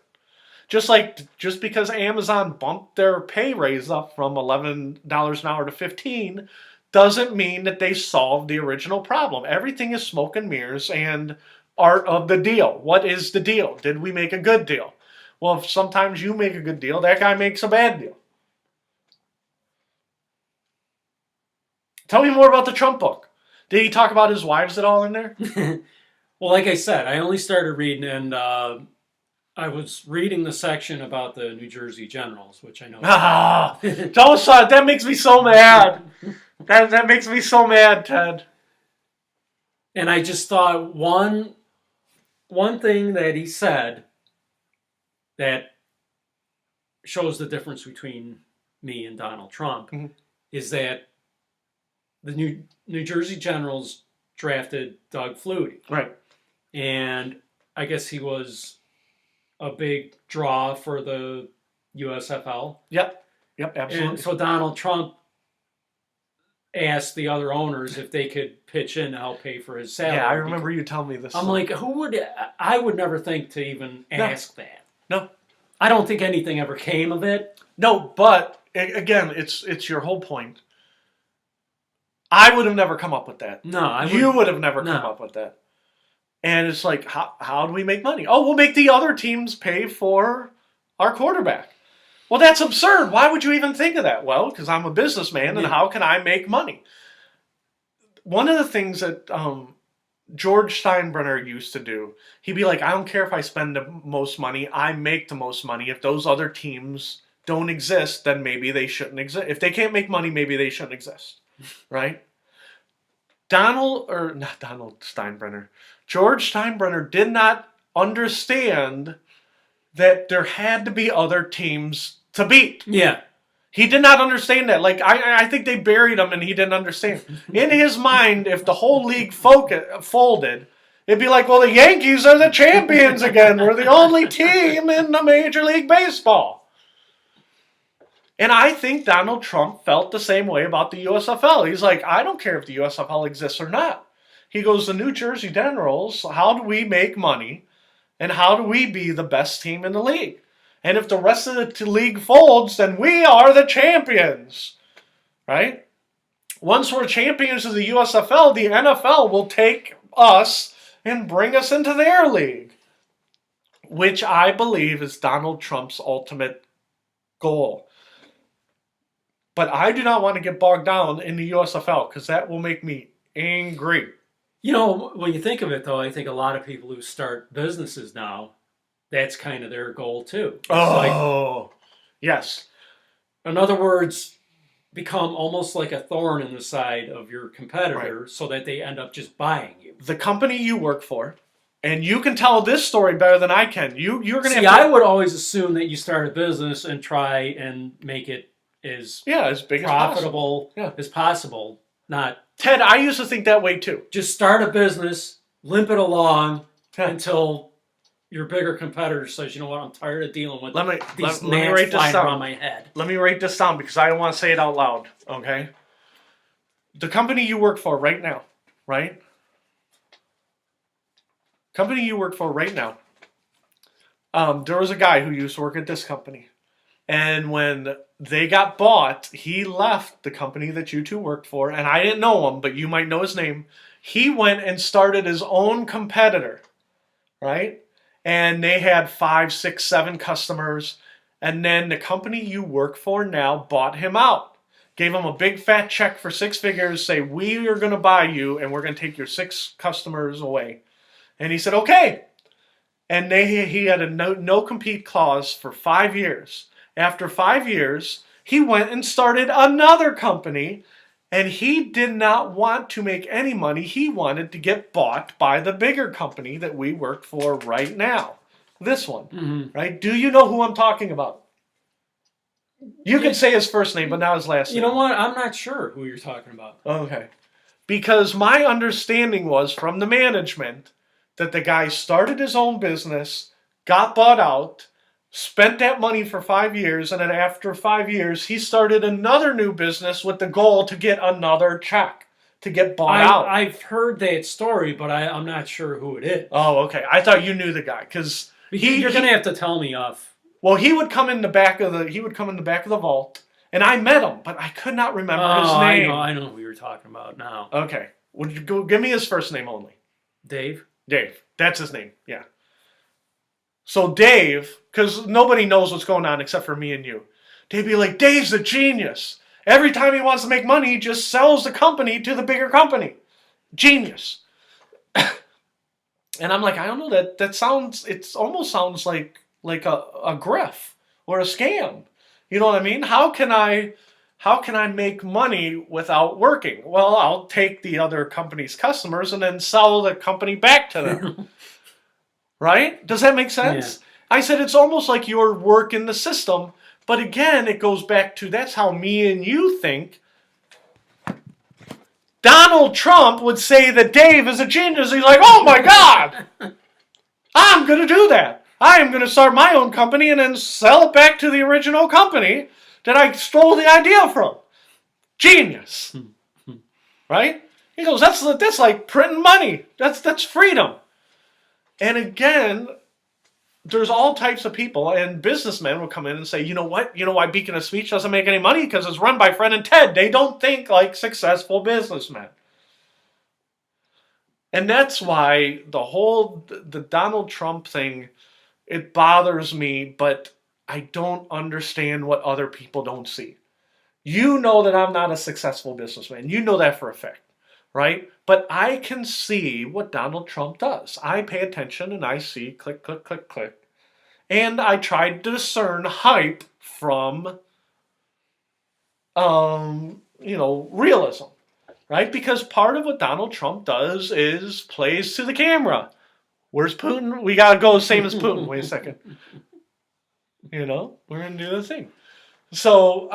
A: Just because Amazon bumped their pay raise up from $11 an hour to $15 doesn't mean that they solved the original problem. Everything is smoke and mirrors and art of the deal. What is the deal? Did we make a good deal? Well, if sometimes you make a good deal, that guy makes a bad deal. Tell me more about the Trump book. Did he talk about his wives at all in there?
B: Well, like I said, I only started reading, and I was reading the section about the New Jersey Generals, which I know.
A: Don't start. That makes me so mad. That makes me so mad, Ted.
B: And I just thought one thing that he said that shows the difference between me and Donald Trump is that the New Jersey Generals drafted Doug Flutie.
A: Right.
B: And I guess he was a big draw for the USFL.
A: Yep, absolutely.
B: And so Donald Trump asked the other owners if they could pitch in to help pay for his salary.
A: Yeah, I remember you telling me this.
B: I'm like, I would never think to even ask that.
A: No.
B: I don't think anything ever came of it.
A: No, but again, it's your whole point. I would have never come up with that.
B: No,
A: you would have never come up with that. And it's like, how do we make money? Oh, we'll make the other teams pay for our quarterback. Well, that's absurd. Why would you even think of that? Well, because I'm a businessman, and how can I make money? One of the things that George Steinbrenner used to do, he'd be like, I don't care if I spend the most money, I make the most money. If those other teams don't exist, then maybe they shouldn't exist. If they can't make money, maybe they shouldn't exist. Right? George Steinbrenner did not understand that there had to be other teams to beat.
B: Yeah.
A: He did not understand that. Like, I think they buried him and he didn't understand. In his mind, if the whole league folded, it'd be like, well, the Yankees are the champions again. We're the only team in the Major League Baseball. And I think Donald Trump felt the same way about the USFL. He's like, I don't care if the USFL exists or not. He goes, the New Jersey Generals, how do we make money? And how do we be the best team in the league? And if the rest of the league folds, then we are the champions. Right? Once we're champions of the USFL, the NFL will take us and bring us into their league. Which I believe is Donald Trump's ultimate goal. But I do not want to get bogged down in the USFL because that will make me angry.
B: You know, when you think of it, though, I think a lot of people who start businesses now, that's kind of their goal, too. It's
A: yes.
B: In other words, become almost like a thorn in the side of your competitor so that they end up just buying you.
A: The company you work for, and you can tell this story better than I can. You're going to
B: I would always assume that you start a business and try and make it as
A: big
B: profitable as possible. Not
A: Ted, I used to think that way too.
B: Just start a business, limp it along until your bigger competitor says, you know what, I'm tired of dealing with these gnats flying around my head.
A: Let me write this down because I don't want to say it out loud, okay? The company you work for right now, right? Company you work for right now. There was a guy who used to work at this company. And when they got bought, he left the company that you two worked for. And I didn't know him, but you might know his name. He went and started his own competitor, right? And they had 5, 6, 7 customers. And then the company you work for now bought him out. Gave him a big fat check for 6 figures. Say, we are going to buy you and we're going to take your 6 customers away. And he said, okay. And he had a no-compete clause for 5 years. After 5 years, he went and started another company, and he did not want to make any money. He wanted to get bought by the bigger company that we work for right now. This one, right? Do you know who I'm talking about? You can say his first name, but not his last name.
B: You know what? I'm not sure who you're talking about.
A: Okay. Because my understanding was from the management that the guy started his own business, got bought out, spent that money for 5 years, and then after 5 years, he started another new business with the goal to get another check, to get bought out.
B: I've heard that story, but I'm not sure who it is.
A: Oh, okay. I thought you knew the guy, because
B: you're going to have to tell me off.
A: Well, he would come in the back of the vault, and I met him, but I could not remember his name.
B: I know who you're talking about now.
A: Okay. Would you go give me his first name only?
B: Dave.
A: That's his name, yeah. So Dave, because nobody knows what's going on except for me and you, they'd be like, Dave's a genius. Every time he wants to make money, he just sells the company to the bigger company. Genius. And I'm like, I don't know, it almost sounds like a grift or a scam. You know what I mean? How can I make money without working? Well, I'll take the other company's customers and then sell the company back to them. Right? Does that make sense? Yeah. I said it's almost like you're working the system, but again, it goes back to that's how me and you think. Donald Trump would say that Dave is a genius. He's like, oh my God, I'm going to do that. I am going to start my own company and then sell it back to the original company that I stole the idea from. Genius. right? He goes, that's like printing money. That's freedom. And again, there's all types of people, and businessmen will come in and say, you know what? You know why Beacon of Speech doesn't make any money? Because it's run by Fred and Ted. They don't think like successful businessmen. And that's why the Donald Trump thing, it bothers me, but I don't understand what other people don't see. You know that I'm not a successful businessman. You know that for a fact, right? But I can see what Donald Trump does. I pay attention and I see click, click, click, click. And I try to discern hype from, realism, right? Because part of what Donald Trump does is plays to the camera. Where's Putin? We got to go same as Putin. Wait a second. We're going to do the thing. So,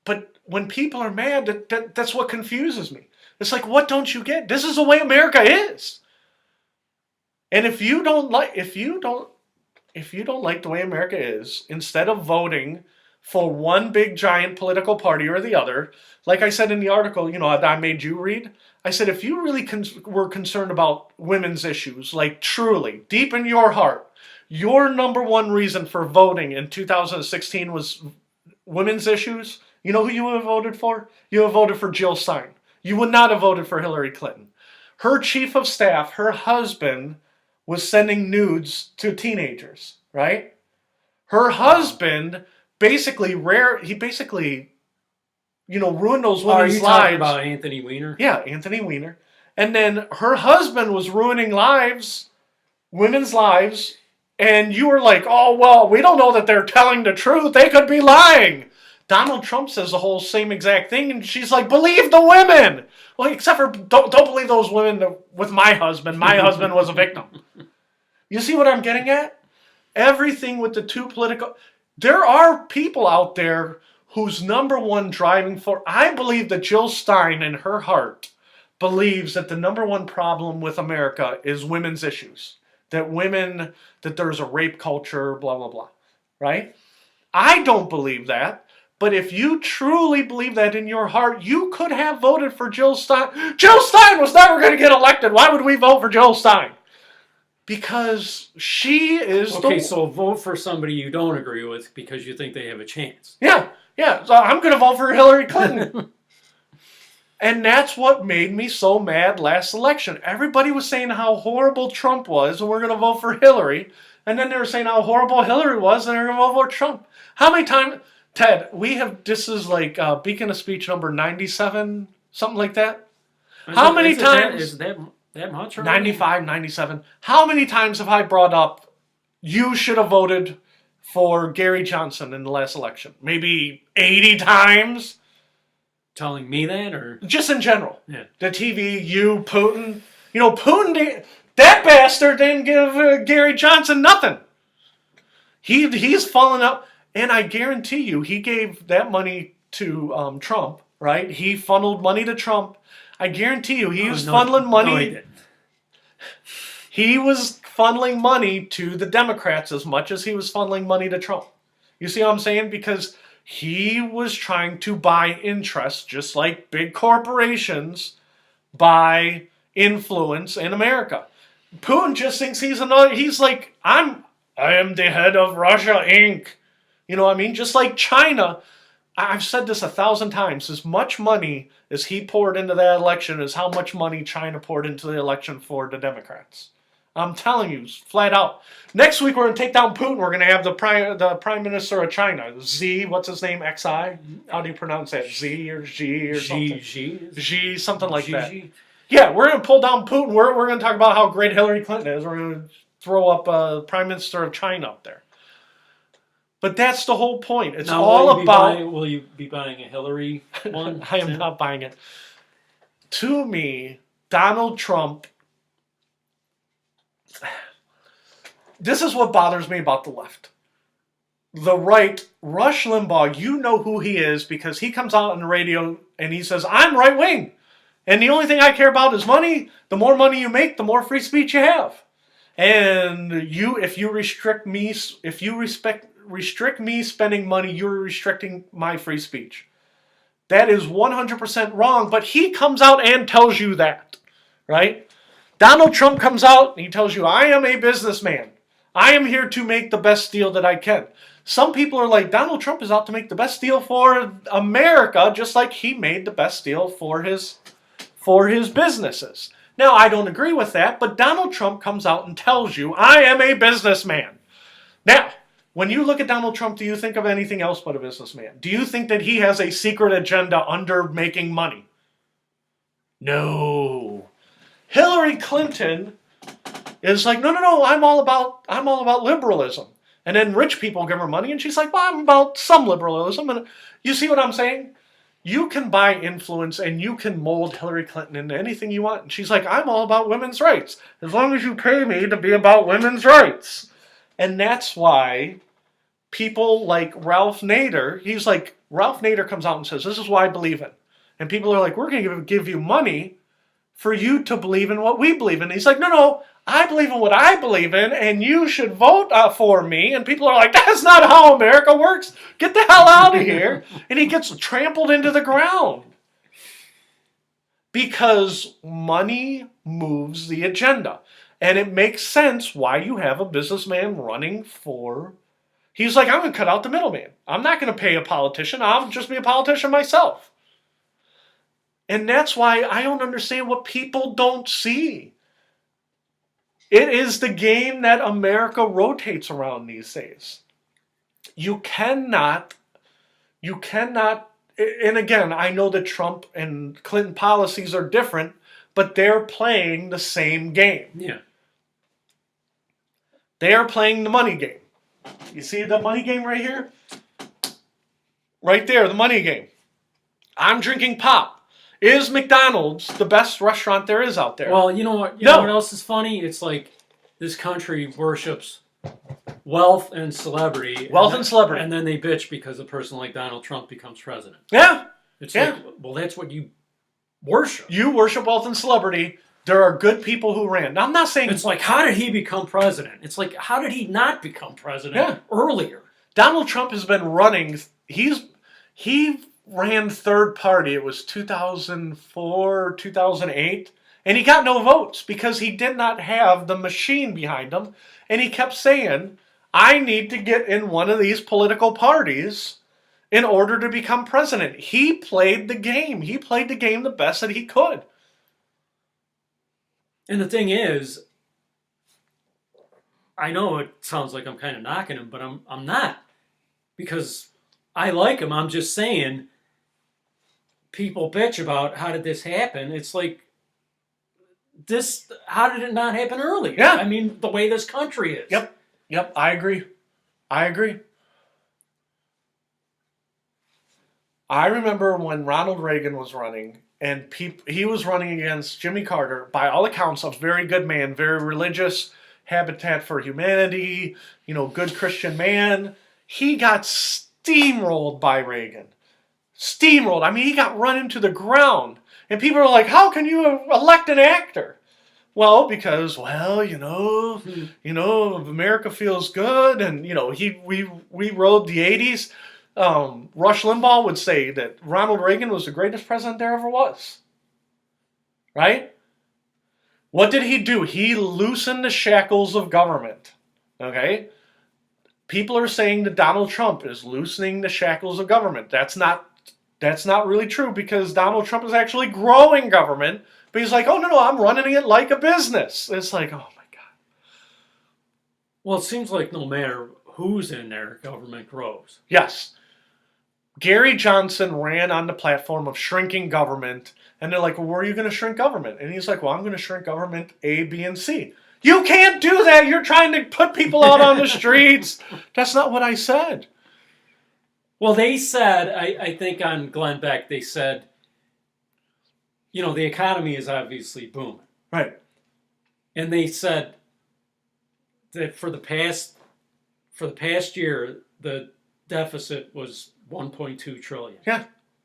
A: but when people are mad, that's what confuses me. It's like, what don't you get? This is the way America is. And if you don't like the way America is, instead of voting for one big giant political party or the other, like I said in the article, that I made you read, I said if you really were concerned about women's issues, like truly deep in your heart, your number one reason for voting in 2016 was women's issues. You know who you would have voted for? You would have voted for Jill Stein. You would not have voted for Hillary Clinton. Her chief of staff, her husband, was sending nudes to teenagers, right? Her husband basically ruined those women's lives.
B: Are you talking about Anthony Weiner?
A: Yeah, Anthony Weiner. And then her husband was ruining women's lives, and you were like, oh, well, we don't know that they're telling the truth. They could be lying. Donald Trump says the whole same exact thing, and she's like, believe the women. Well, except for don't believe those women with my husband. My husband was a victim. You see what I'm getting at? Everything with the two political... There are people out there whose number one driving force... I believe that Jill Stein in her heart believes that the number one problem with America is women's issues. That there's a rape culture, blah, blah, blah. Right? I don't believe that. But if you truly believe that in your heart, you could have voted for Jill Stein. Jill Stein was never going to get elected. Why would we vote for Jill Stein? Because she is...
B: Okay, so vote for somebody you don't agree with because you think they have a chance.
A: Yeah. So I'm going to vote for Hillary Clinton. And that's what made me so mad last election. Everybody was saying how horrible Trump was, and we're going to vote for Hillary. And then they were saying how horrible Hillary was, and they're going to vote for Trump. How many times... Ted, this is like Beacon of Speech number 97, something like that. How many times?
B: Is that much?
A: 95, 97. How many times have I brought up you should have voted for Gary Johnson in the last election? Maybe 80 times?
B: Telling me that, or?
A: Just in general.
B: Yeah.
A: The TV, you, Putin. Putin, that bastard didn't give Gary Johnson nothing. He's fallen up. And I guarantee you, he gave that money to Trump, right? He funneled money to Trump. I guarantee you, he was funneling money.
B: No, he didn't.
A: He was funneling money to the Democrats as much as he was funneling money to Trump. You see what I'm saying? Because he was trying to buy interest, just like big corporations buy influence in America. Putin just thinks he's like, I am the head of Russia, Inc. You know what I mean? Just like China, I've said this 1,000 times, as much money as he poured into that election is how much money China poured into the election for the Democrats. I'm telling you, flat out. Next week we're going to take down Putin. We're going to have the prime minister of China, Xi, what's his name, Xi? How do you pronounce that? Z or Xi or something? Xi, something like that. Yeah, we're going to pull down Putin. We're going to talk about how great Hillary Clinton is. We're going to throw up prime minister of China up there. But that's the whole point. It's
B: now,
A: all about...
B: will you be buying a Hillary one?
A: I am not buying it. To me, Donald Trump... This is what bothers me about the left. The right, Rush Limbaugh, you know who he is because he comes out on the radio and he says, I'm right wing. And the only thing I care about is money. The more money you make, the more free speech you have. And if you restrict me spending money, you're restricting my free speech. That is 100% wrong, but he comes out and tells you that, right? Donald Trump comes out and he tells you, I am a businessman. I am here to make the best deal that I can. Some people are like, Donald Trump is out to make the best deal for America, just like he made the best deal for his businesses. Now, I don't agree with that, but Donald Trump comes out and tells you, I am a businessman. Now, when you look at Donald Trump, do you think of anything else but a businessman? Do you think that he has a secret agenda under making money? No. Hillary Clinton is like, no, I'm all about liberalism. And then rich people give her money, and she's like, well, I'm about some liberalism. And you see what I'm saying? You can buy influence, and you can mold Hillary Clinton into anything you want. And she's like, I'm all about women's rights, as long as you pay me to be about women's rights. And that's why people like Ralph Nader, Ralph Nader comes out and says, this is what I believe in. And people are like, we're going to give you money for you to believe in what we believe in. He's like, no, I believe in what I believe in, and you should vote for me. And people are like, that's not how America works. Get the hell out of here. And he gets trampled into the ground. Because money moves the agenda. And it makes sense why you have a businessman running for... He's like, I'm going to cut out the middleman. I'm not going to pay a politician. I'll just be a politician myself. And that's why I don't understand what people don't see. It is the game that America rotates around these days. You cannot, and again, I know that Trump and Clinton policies are different, but they're playing the same game.
B: Yeah.
A: They are playing the money game. You see the money game right here? Right there, the money game. I'm drinking pop. Is McDonald's the best restaurant there is out there?
B: Well, you know what? You know what else is funny? It's like this country worships wealth and celebrity. And then they bitch because a person like Donald Trump becomes president.
A: Yeah.
B: It's like, well, that's what you worship.
A: You worship wealth and celebrity. There are good people who ran. Now, I'm not saying...
B: It's like, how did he become president? It's like, how did he not become president earlier?
A: Donald Trump has been running... He ran third party. It was 2004, 2008. And he got no votes because he did not have the machine behind him. And he kept saying, I need to get in one of these political parties in order to become president. He played the game. He played the game the best that he could.
B: And the thing is, I know it sounds like I'm kind of knocking him, but I'm not. Because I like him. I'm just saying, people bitch about how did this happen. It's like, how did it not happen earlier?
A: Yeah.
B: I mean, the way this country is.
A: Yep, I agree. I remember when Ronald Reagan was running, and he was running against Jimmy Carter, by all accounts, a very good man, very religious, Habitat for Humanity, good Christian man. He got steamrolled by Reagan. Steamrolled. I mean, he got run into the ground. And people are like, how can you elect an actor? Well, because, America feels good, and, we rode the 80s. Rush Limbaugh would say that Ronald Reagan was the greatest president there ever was. Right? What did he do? He loosened the shackles of government. Okay? People are saying that Donald Trump is loosening the shackles of government. That's not really true, because Donald Trump is actually growing government. But he's like, oh, no, I'm running it like a business. It's like, oh, my God.
B: Well, it seems like no matter who's in there, government grows.
A: Yes. Gary Johnson ran on the platform of shrinking government. And they're like, well, where are you going to shrink government? And he's like, well, I'm going to shrink government A, B, and C. You can't do that. You're trying to put people out on the streets. That's not what I said.
B: Well, they said, I think on Glenn Beck, they said, the economy is obviously booming.
A: Right.
B: And they said that for the past year, the deficit was 1.2 trillion.
A: Yeah.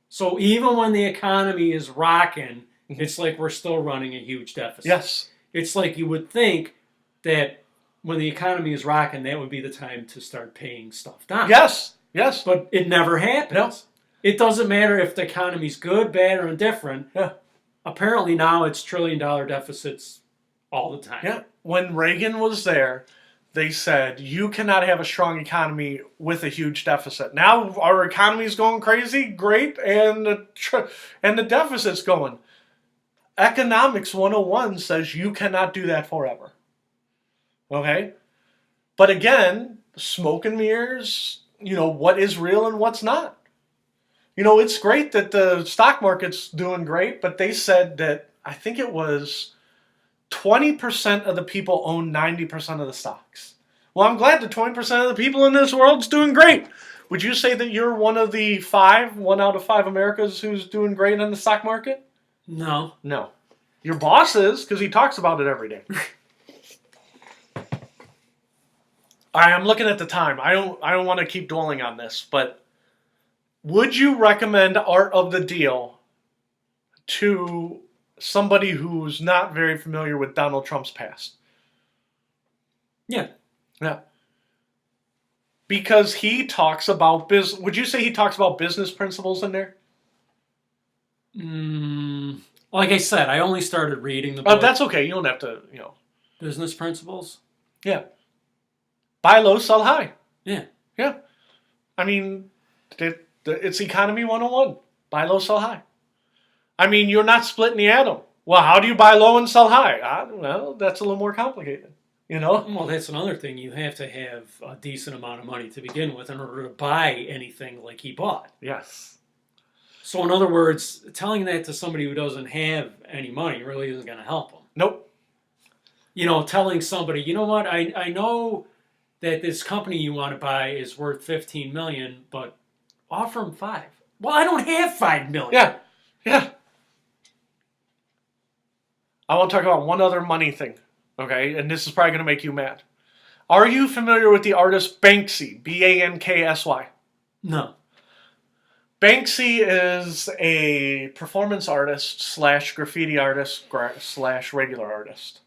B: So even when the economy is rocking, it's like we're still running a huge deficit.
A: Yes.
B: It's like you would think that when the economy is rocking, that would be the time to start paying stuff down.
A: Yes.
B: But it never happens. It doesn't matter if the economy's good, bad, or indifferent.
A: Yeah.
B: Apparently now it's trillion-dollar deficits all the time.
A: Yeah. When Reagan was there, they said you cannot have a strong economy with a huge deficit. Now our economy's going crazy, great, and the deficit's going. Economics 101 says you cannot do that forever. Okay? But again, smoke and mirrors, what is real and what's not. It's great that the stock market's doing great, but they said that, I think it was 20% of the people own 90% of the stocks. Well, I'm glad that 20% of the people in this world's doing great. Would you say that you're one out of five Americas who's doing great in the stock market?
B: No.
A: No. Your boss is, because he talks about it every day. All right, I'm looking at the time. I don't want to keep dwelling on this, but would you recommend Art of the Deal to somebody who's not very familiar with Donald Trump's past?
B: Yeah.
A: Yeah. Because he talks about business. Would you say he talks about business principles in there?
B: Like I said, I only started reading the book.
A: That's okay. You don't have to,
B: Business principles?
A: Yeah. Buy low, sell high.
B: Yeah.
A: Yeah. I mean, it's economy 101. Buy low, sell high. I mean, you're not splitting the atom. Well, how do you buy low and sell high? Well, that's a little more complicated.
B: Well, that's another thing. You have to have a decent amount of money to begin with in order to buy anything like he bought.
A: Yes.
B: So in other words, telling that to somebody who doesn't have any money really isn't going to help them.
A: Nope.
B: Telling somebody, you know what, I know that this company you want to buy is worth $15 million, but offer them $5 million. Well, I don't have $5 million.
A: Yeah. I want to talk about one other money thing, okay? And this is probably going to make you mad. Are you familiar with the artist Banksy? Banksy?
B: No.
A: Banksy is a performance artist / graffiti artist / regular artist.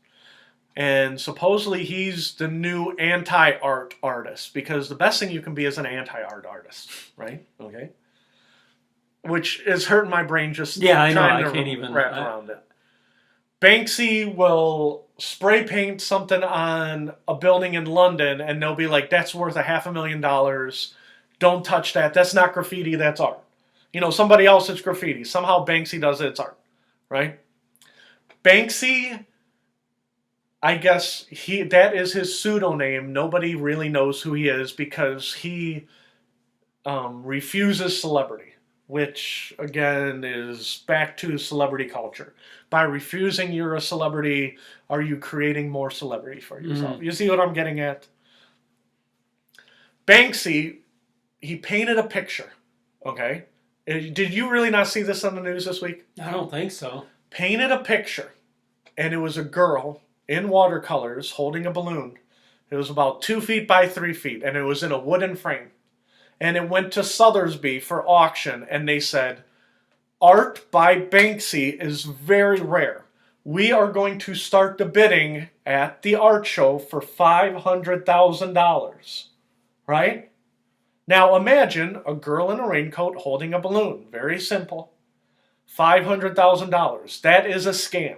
A: And supposedly he's the new anti-art artist, because the best thing you can be is an anti-art artist, right? Okay? Which is hurting my brain just
B: I know.
A: trying
B: I
A: to
B: can't even
A: wrap around it. Banksy will spray paint something on a building in London and they'll be like, that's worth $500,000. Don't touch that. That's not graffiti, that's art. Somebody else, it's graffiti. Somehow Banksy does it, it's art, right? Banksy, I guess that is his pseudonym. Nobody really knows who he is because he refuses celebrity, which again is back to celebrity culture. By refusing you're a celebrity, are you creating more celebrity for yourself? You see what I'm getting at? Banksy, he painted a picture, okay? Did you really not see this on the news this week?
B: I don't think so.
A: Painted a picture, and it was a girl in watercolors holding a balloon. It was about 2 feet by 3 feet, and it was in a wooden frame. And it went to Sotheby's for auction, and they said, art by Banksy is very rare. We are going to start the bidding at the art show for $500,000. Right? Now imagine a girl in a raincoat holding a balloon. Very simple. $500,000. That is a scam.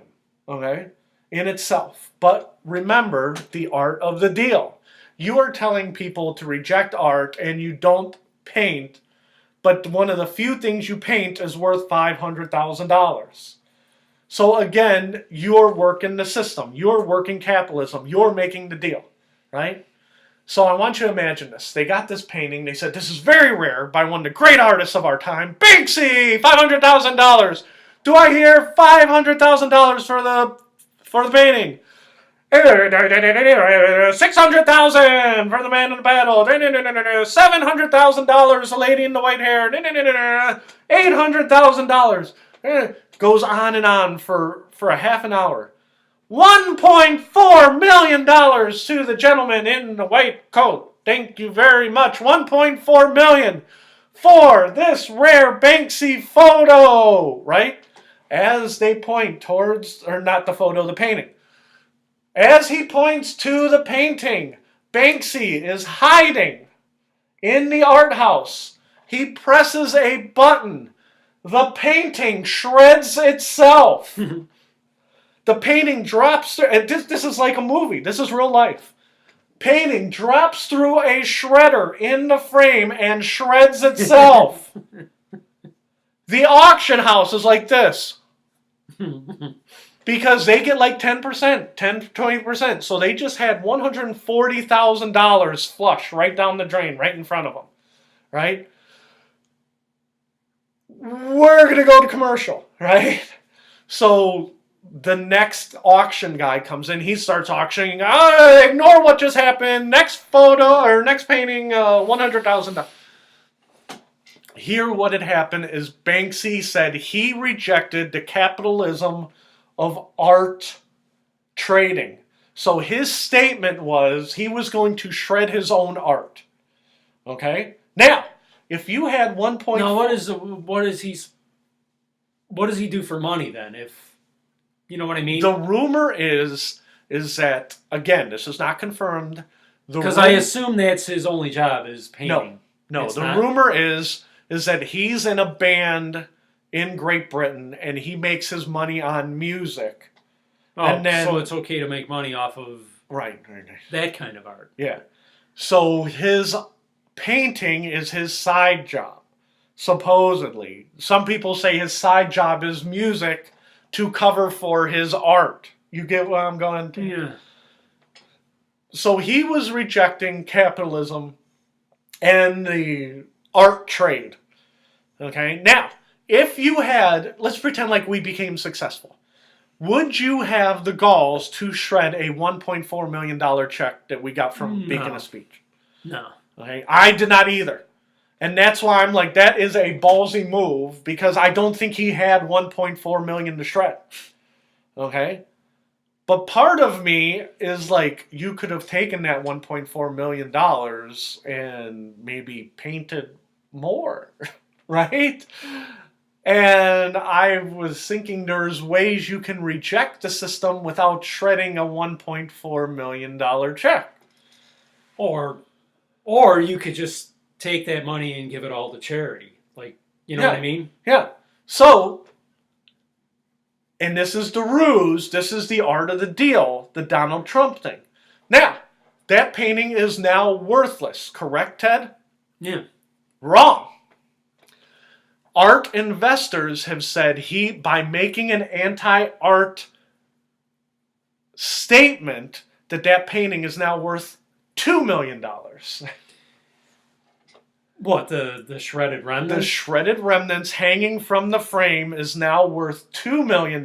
A: Okay? In itself. But remember the art of the deal. You are telling people to reject art and you don't paint, but one of the few things you paint is worth $500,000. So again, you're working the system. You're working capitalism. You're making the deal, right? So I want you to imagine this. They got this painting. They said, this is very rare by one of the great artists of our time, Banksy, $500,000. Do I hear $500,000 for the painting? $600,000 for the man in the battle. $700,000 the lady in the white hair. $800,000. Goes on and on for a half an hour. $1.4 million to the gentleman in the white coat. Thank you very much. $1.4 million for this rare Banksy photo, right? As they point towards, or not the photo, the painting. As he points to the painting, Banksy is hiding in the art house He presses a button. The painting shreds itself. The painting drops through, and this is like a movie. This is real life. Painting drops through a shredder in the frame and shreds itself. The auction house is like this. Because they get like 10%, 10 to 20%. So they just had $140,000 flush right down the drain, right in front of them. Right? We're going to go to commercial, right? So the next auction guy comes in. He starts auctioning. Ignore what just happened. Next photo or next painting, $100,000. Here what had happened is Banksy said he rejected the capitalism of art trading. So his statement was he was going to shred his own art. Okay? Now, if you had 1.4...
B: Now, what does he do for money then? If you know what I mean?
A: The rumor is that, again, this is not confirmed.
B: Because I assume that's his only job is painting.
A: No. The rumor is that he's in a band in Great Britain and he makes his money on music.
B: Oh, and then, so it's okay to make money off of that kind of art.
A: Yeah. So his painting is his side job, supposedly. Some people say his side job is music to cover for his art. You get what I'm going to?
B: Yeah.
A: So he was rejecting capitalism and the art trade. Okay? Now, if you had, let's pretend like we became successful. Would you have the galls to shred a $1.4 million check that we got from Beacon of Speech?
B: No.
A: Okay? I did not either. And that's why I'm like, that is a ballsy move because I don't think he had $1.4 million to shred. Okay? But part of me is like, you could have taken that $1.4 million and maybe painted more, right? And I was thinking there's ways you can reject the system without shredding a $1.4 million check.
B: Or you could just take that money and give it all to charity. Like, you know what I mean?
A: Yeah. So, and this is the ruse, this is the art of the deal, the Donald Trump thing. Now, that painting is now worthless, correct, Ted?
B: Yeah.
A: Wrong. Art investors have said by making an anti-art statement that painting is now worth $2 million.
B: What, the shredded remnants?
A: The shredded remnants hanging from the frame is now worth $2 million.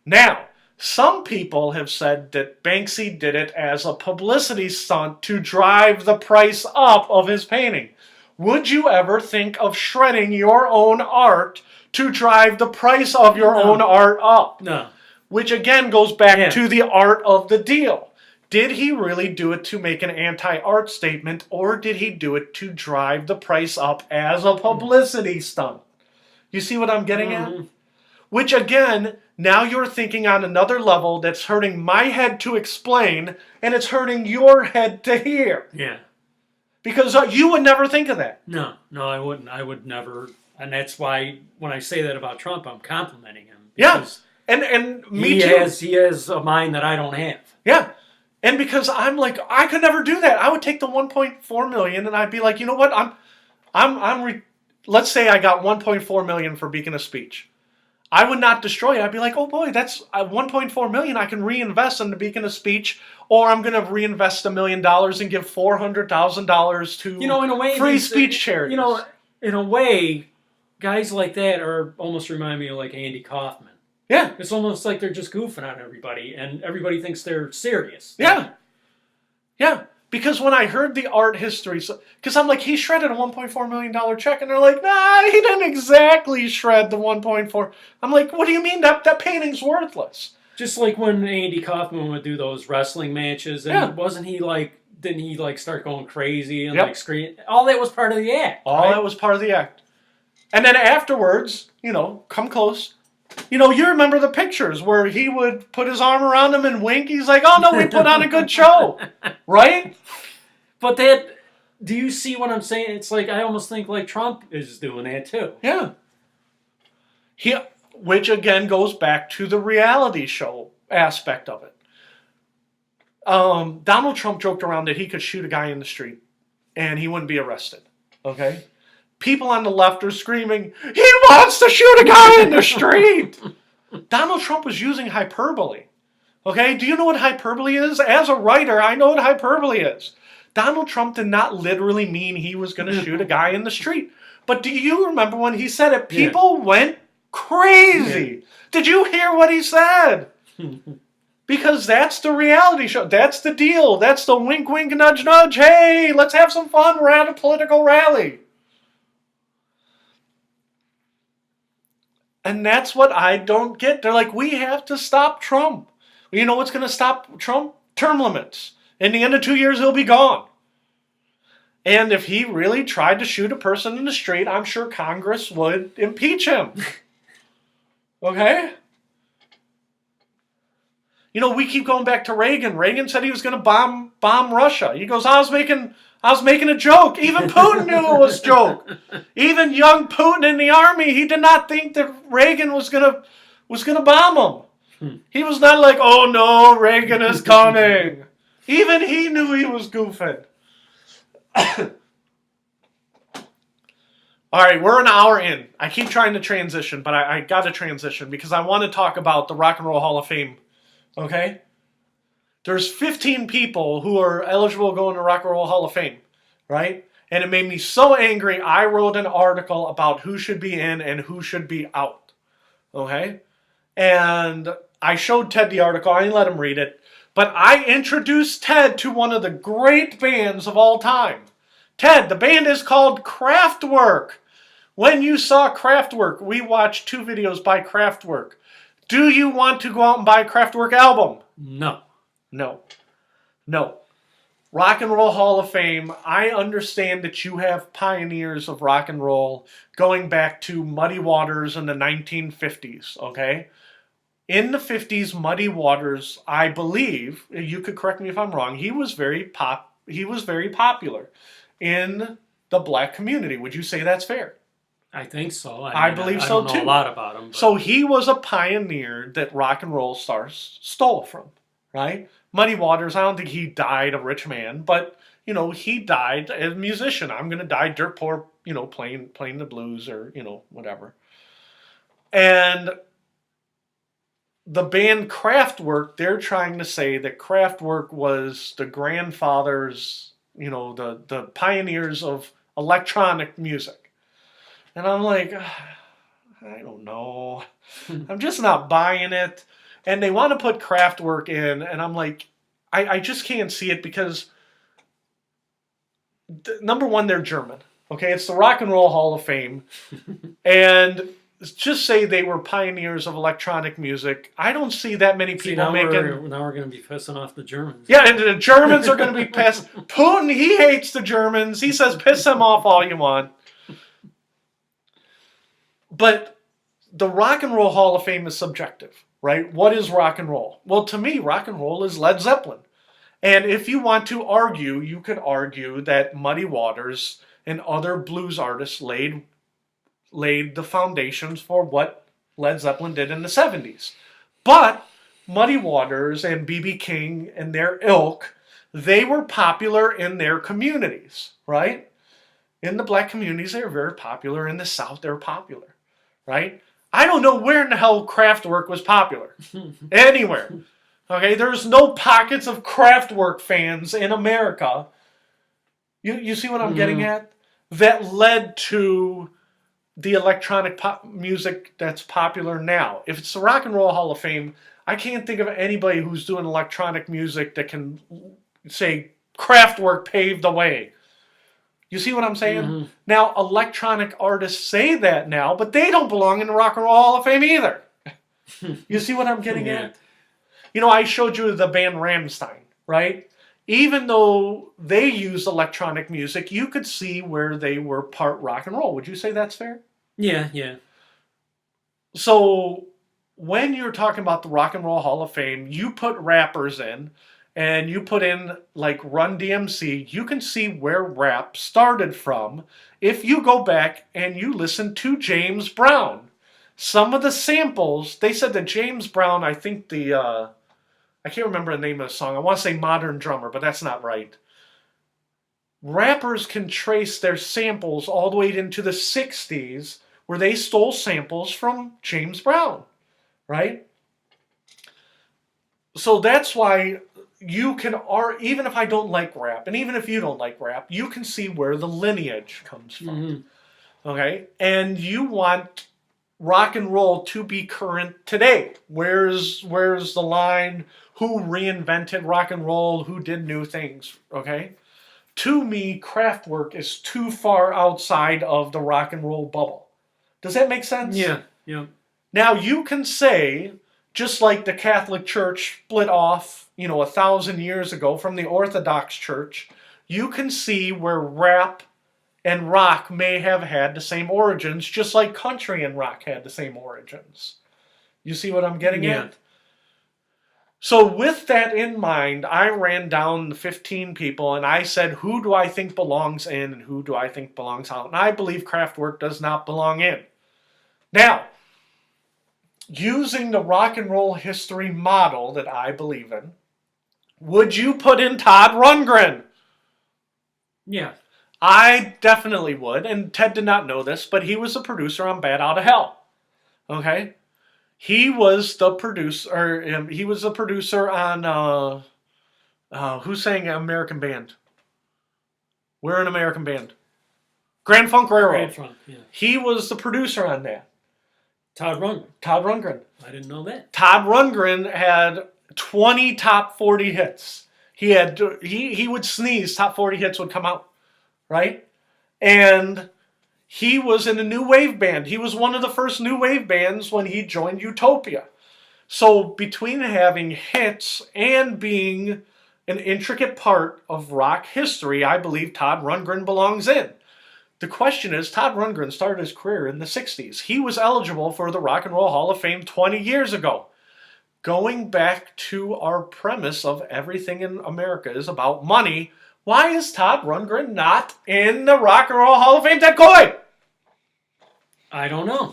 A: Now, some people have said that Banksy did it as a publicity stunt to drive the price up of his painting. Would you ever think of shredding your own art to drive the price of your own art up?
B: No.
A: Which again goes back to the art of the deal. Did he really do it to make an anti-art statement, or did he do it to drive the price up as a publicity stunt? You see what I'm getting at? Which again, now you're thinking on another level that's hurting my head to explain, and it's hurting your head to hear.
B: Yeah.
A: Because you would never think of that.
B: No, I wouldn't. I would never. And that's why when I say that about Trump, I'm complimenting him.
A: Yeah. And me too.
B: He has a mind that I don't have.
A: Yeah. And because I'm like, I could never do that. I would take the 1.4 million and I'd be like, you know what? Let's say I got 1.4 million for Beacon of Speech. I would not destroy it. I'd be like, oh boy, that's 1.4 million I can reinvest in the Beacon of Speech, or I'm going to reinvest $1 million and give $400,000 to
B: in a way,
A: free speech charities.
B: In a way, guys like that almost remind me of like Andy Kaufman.
A: Yeah.
B: It's almost like they're just goofing on everybody, and everybody thinks they're serious.
A: Yeah. Yeah. Because when I heard the art history, because I'm like, he shredded a $1.4 million check, and they're like, nah, he didn't exactly shred the 1.4. I'm like, what do you mean? That painting's worthless.
B: Just like when Andy Kaufman would do those wrestling matches, and didn't he start going crazy and screaming? All that was part of the act.
A: That was part of the act. And then afterwards, come close. You remember the pictures where he would put his arm around him and wink. He's like, oh no, we put on a good show. Right?
B: But that do you see what I'm saying? It's like I almost think like Trump is doing that too.
A: Yeah. Which again goes back to the reality show aspect of it. Donald Trump joked around that he could shoot a guy in the street and he wouldn't be arrested. Okay? People on the left are screaming, he wants to shoot a guy in the street! Donald Trump was using hyperbole. Okay? Do you know what hyperbole is? As a writer, I know what hyperbole is. Donald Trump did not literally mean he was going to shoot a guy in the street. But do you remember when he said it? People went crazy. Yeah. Did you hear what he said? Because that's the reality show. That's the deal. That's the wink, wink, nudge, nudge. Hey, let's have some fun. We're at a political rally. And that's what I don't get. They're like, we have to stop Trump. You know what's going to stop Trump? Term limits. In the end of 2 years, he'll be gone. And if he really tried to shoot a person in the street, I'm sure Congress would impeach him. Okay? You know, we keep going back to Reagan. Reagan said he was going to bomb Russia. He goes, I was making a joke. Even Putin knew it was a joke. Even young Putin in the army, he did not think that Reagan was gonna bomb him. He was not like, oh no, Reagan is coming. Even he knew he was goofing. All right, we're an hour in. I keep trying to transition, but I got to transition because I want to talk about the Rock and Roll Hall of Fame. Okay? There's 15 people who are eligible to go in the Rock and Roll Hall of Fame, right? And it made me so angry, I wrote an article about who should be in and who should be out. Okay? And I showed Ted the article. I didn't let him read it. But I introduced Ted to one of the great bands of all time. Ted, the band is called Kraftwerk. When you saw Kraftwerk, we watched 2 videos by Kraftwerk. Do you want to go out and buy a Kraftwerk album?
B: No.
A: No. Rock and Roll Hall of Fame, I understand that you have pioneers of rock and roll going back to Muddy Waters in the 1950s, okay? In the 50s, Muddy Waters, I believe, you could correct me if I'm wrong, he was very popular in the black community. Would you say that's fair?
B: I think so.
A: I believe so too.
B: I don't know a lot about him. But...
A: So he was a pioneer that rock and roll stars stole from, right? Muddy Waters, I don't think he died a rich man, but, you know, he died as a musician. I'm going to die dirt poor, you know, playing the blues or, you know, whatever. And the band Kraftwerk, they're trying to say that Kraftwerk was the grandfathers, you know, the pioneers of electronic music. And I'm like, I don't know. I'm just not buying it. And they want to put Kraftwerk in, and I'm like, I just can't see it because, number one, they're German. Okay, it's the Rock and Roll Hall of Fame. And just say they were pioneers of electronic music. I don't see that many people making...
B: Now we're going to be pissing off the Germans.
A: Yeah, and the Germans are going to be pissed. Putin, he hates the Germans. He says, piss them off all you want. But the Rock and Roll Hall of Fame is subjective, right? What is rock and roll? Well, to me, rock and roll is Led Zeppelin. And if you want to argue, you could argue that Muddy Waters and other blues artists laid the foundations for what Led Zeppelin did in the 70s. But Muddy Waters and B.B. King and their ilk, they were popular in their communities, right? In the black communities, they were very popular. In the South, they were popular. Right? I don't know where in the hell Kraftwerk was popular. Anywhere. Okay, there's no pockets of Kraftwerk fans in America. You see what I'm getting at? That led to the electronic pop music that's popular now. If it's the Rock and Roll Hall of Fame, I can't think of anybody who's doing electronic music that can say Kraftwerk paved the way. You see what I'm saying? Mm-hmm. Now, electronic artists say that now, but they don't belong in the Rock and Roll Hall of Fame either. You see what I'm getting at? You know, I showed you the band Rammstein, right? Even though they use electronic music, you could see where they were part rock and roll. Would you say that's fair?
B: Yeah.
A: So, when you're talking about the Rock and Roll Hall of Fame, you put rappers in, and you put in like Run DMC, you can see where rap started from if you go back and you listen to James Brown. Some of the samples, they said that James Brown, I think I can't remember the name of the song. I want to say Modern Drummer, but that's not right. Rappers can trace their samples all the way into the 60s where they stole samples from James Brown, right? So that's why you can, or even if I don't like rap, and even if you don't like rap, you can see where the lineage comes from.
B: Mm-hmm.
A: Okay? And you want rock and roll to be current today. Where's the line? Who reinvented rock and roll? Who did new things? Okay? To me, Kraftwerk is too far outside of the rock and roll bubble. Does that make sense?
B: Yeah. Yeah.
A: Now you can say, just like the Catholic Church split off, 1,000 years ago from the Orthodox Church, you can see where rap and rock may have had the same origins, just like country and rock had the same origins. You see what I'm getting at? So with that in mind, I ran down the 15 people and I said, who do I think belongs in and who do I think belongs out? And I believe Kraftwerk does not belong in. Now, using the rock and roll history model that I believe in, would you put in Todd Rundgren?
B: Yeah.
A: I definitely would, and Ted did not know this, but he was a producer on Bat Out of Hell. Okay? He was the producer, he was a producer on, who sang American Band? We're an American Band. Grand Funk Railroad.
B: Grand Funk, yeah.
A: He was the producer on that.
B: Todd Rundgren.
A: Todd Rundgren.
B: I didn't know that.
A: Todd Rundgren had 20 top 40 hits. He would sneeze, top 40 hits would come out, right? And he was in a new wave band. He was one of the first new wave bands when he joined Utopia. So between having hits and being an intricate part of rock history, I believe Todd Rundgren belongs in. The question is, Todd Rundgren started his career in the 60s. He was eligible for the Rock and Roll Hall of Fame 20 years ago. Going back to our premise of everything in America is about money, why is Todd Rundgren not in the Rock and Roll Hall of Fame? Ted Coy!
B: I don't know.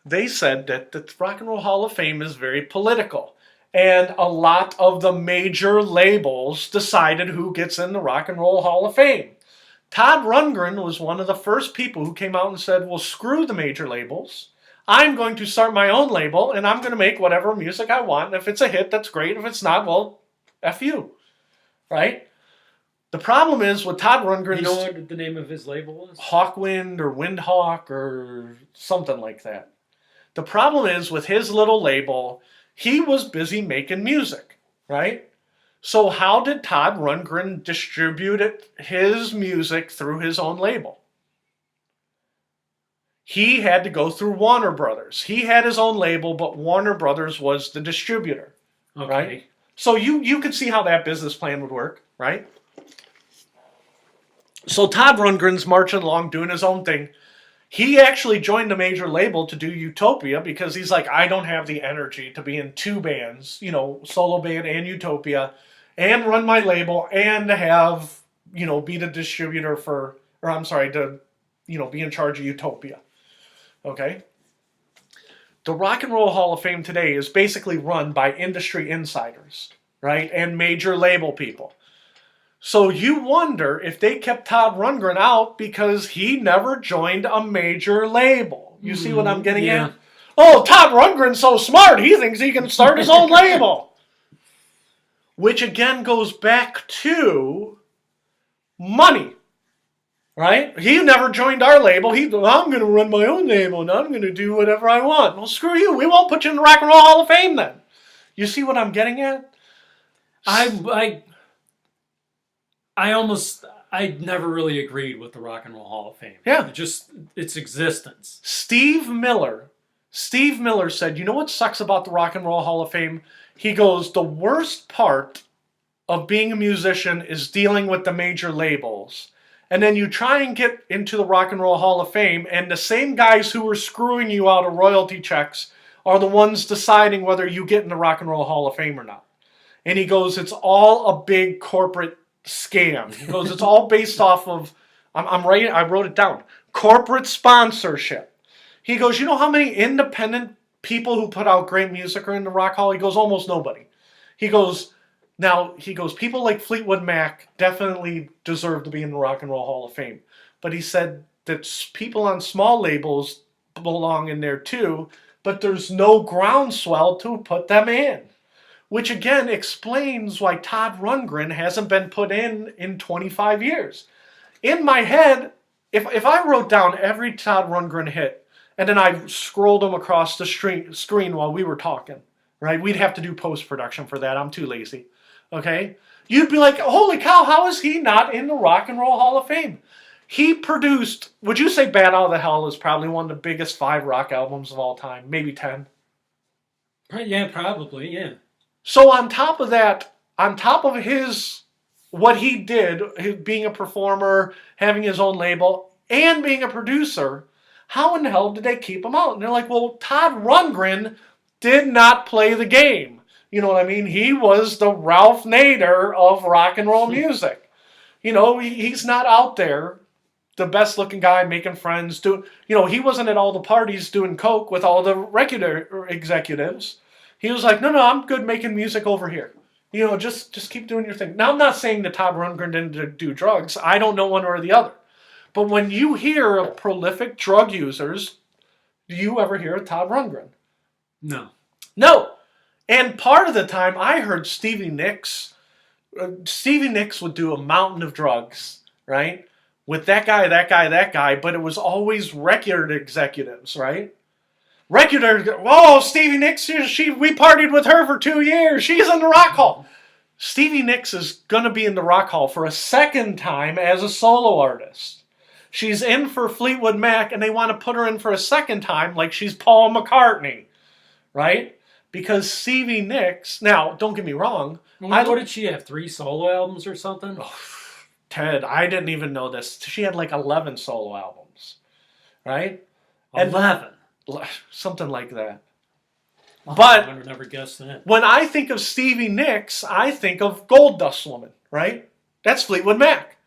A: They said that the Rock and Roll Hall of Fame is very political. And a lot of the major labels decided who gets in the Rock and Roll Hall of Fame. Todd Rundgren was one of the first people who came out and said, well, screw the major labels. I'm going to start my own label, and I'm going to make whatever music I want. And if it's a hit, that's great. If it's not, well, F you. Right? The problem is with Todd Rundgren's...
B: You know what the name of his label was?
A: Hawkwind or Windhawk or something like that. The problem is with his little label, he was busy making music, right? So how did Todd Rundgren distribute his music through his own label? He had to go through Warner Brothers. He had his own label, but Warner Brothers was the distributor,
B: Okay.
A: right? So you could see how that business plan would work, right? So Todd Rundgren's marching along, doing his own thing. He actually joined a major label to do Utopia because he's like, I don't have the energy to be in two bands, solo band and Utopia, and run my label and to have, be the distributor to be in charge of Utopia. Okay? The Rock and Roll Hall of Fame today is basically run by industry insiders, right? And major label people. So you wonder if they kept Todd Rundgren out because he never joined a major label. You see what I'm getting at? Oh, Todd Rundgren's so smart, he thinks he can start his own label. Which again goes back to money. Right? He never joined our label. I'm going to run my own label and I'm going to do whatever I want. Well, screw you. We won't put you in the Rock and Roll Hall of Fame then. You see what I'm getting at?
B: I never really agreed with the Rock and Roll Hall of Fame.
A: Yeah.
B: Just its existence.
A: Steve Miller said, you know what sucks about the Rock and Roll Hall of Fame? He goes, the worst part of being a musician is dealing with the major labels. And then you try and get into the Rock and Roll Hall of Fame, and the same guys who were screwing you out of royalty checks are the ones deciding whether you get in the Rock and Roll Hall of Fame or not. And he goes, it's all a big corporate scam. He goes, it's all based off of, I wrote it down, corporate sponsorship. He goes, you know how many independent people who put out great music are in the Rock Hall? He goes, almost nobody. He goes, people like Fleetwood Mac definitely deserve to be in the Rock and Roll Hall of Fame. But he said that people on small labels belong in there too, but there's no groundswell to put them in. Which again explains why Todd Rundgren hasn't been put in 25 years. In my head, if I wrote down every Todd Rundgren hit, and then I scrolled them across the screen while we were talking, right? We'd have to do post-production for that. I'm too lazy, okay? You'd be like, holy cow, how is he not in the Rock and Roll Hall of Fame? He produced, would you say Bat Out of the Hell is probably one of the biggest 5 rock albums of all time? Maybe 10?
B: Yeah, probably, yeah.
A: So on top of that, on top of what he did, being a performer, having his own label, and being a producer, how in the hell did they keep him out? And they're like, well, Todd Rundgren did not play the game. You know what I mean? He was the Ralph Nader of rock and roll music. You know, he's not out there, the best looking guy making friends. He wasn't at all the parties doing coke with all the regular executives. He was like, no, I'm good making music over here. Just keep doing your thing. Now, I'm not saying that Todd Rundgren didn't do drugs. I don't know one or the other. But when you hear of prolific drug users, do you ever hear of Todd Rundgren?
B: No.
A: No. And part of the time, I heard Stevie Nicks. Stevie Nicks would do a mountain of drugs, right? With that guy, but it was always record executives, right? Stevie Nicks, we partied with her for 2 years. She's in the Rock Hall. Stevie Nicks is going to be in the Rock Hall for a second time as a solo artist. She's in for Fleetwood Mac, and they want to put her in for a second time like she's Paul McCartney, right? Because Stevie Nicks, now, don't get me wrong.
B: What did she have, 3 solo albums or something?
A: Oh, Ted, I didn't even know this. She had like 11 solo albums, right?
B: 11?
A: Something like that.
B: Oh,
A: But
B: I would never guess that.
A: When I think of Stevie Nicks, I think of Gold Dust Woman, right? That's Fleetwood Mac.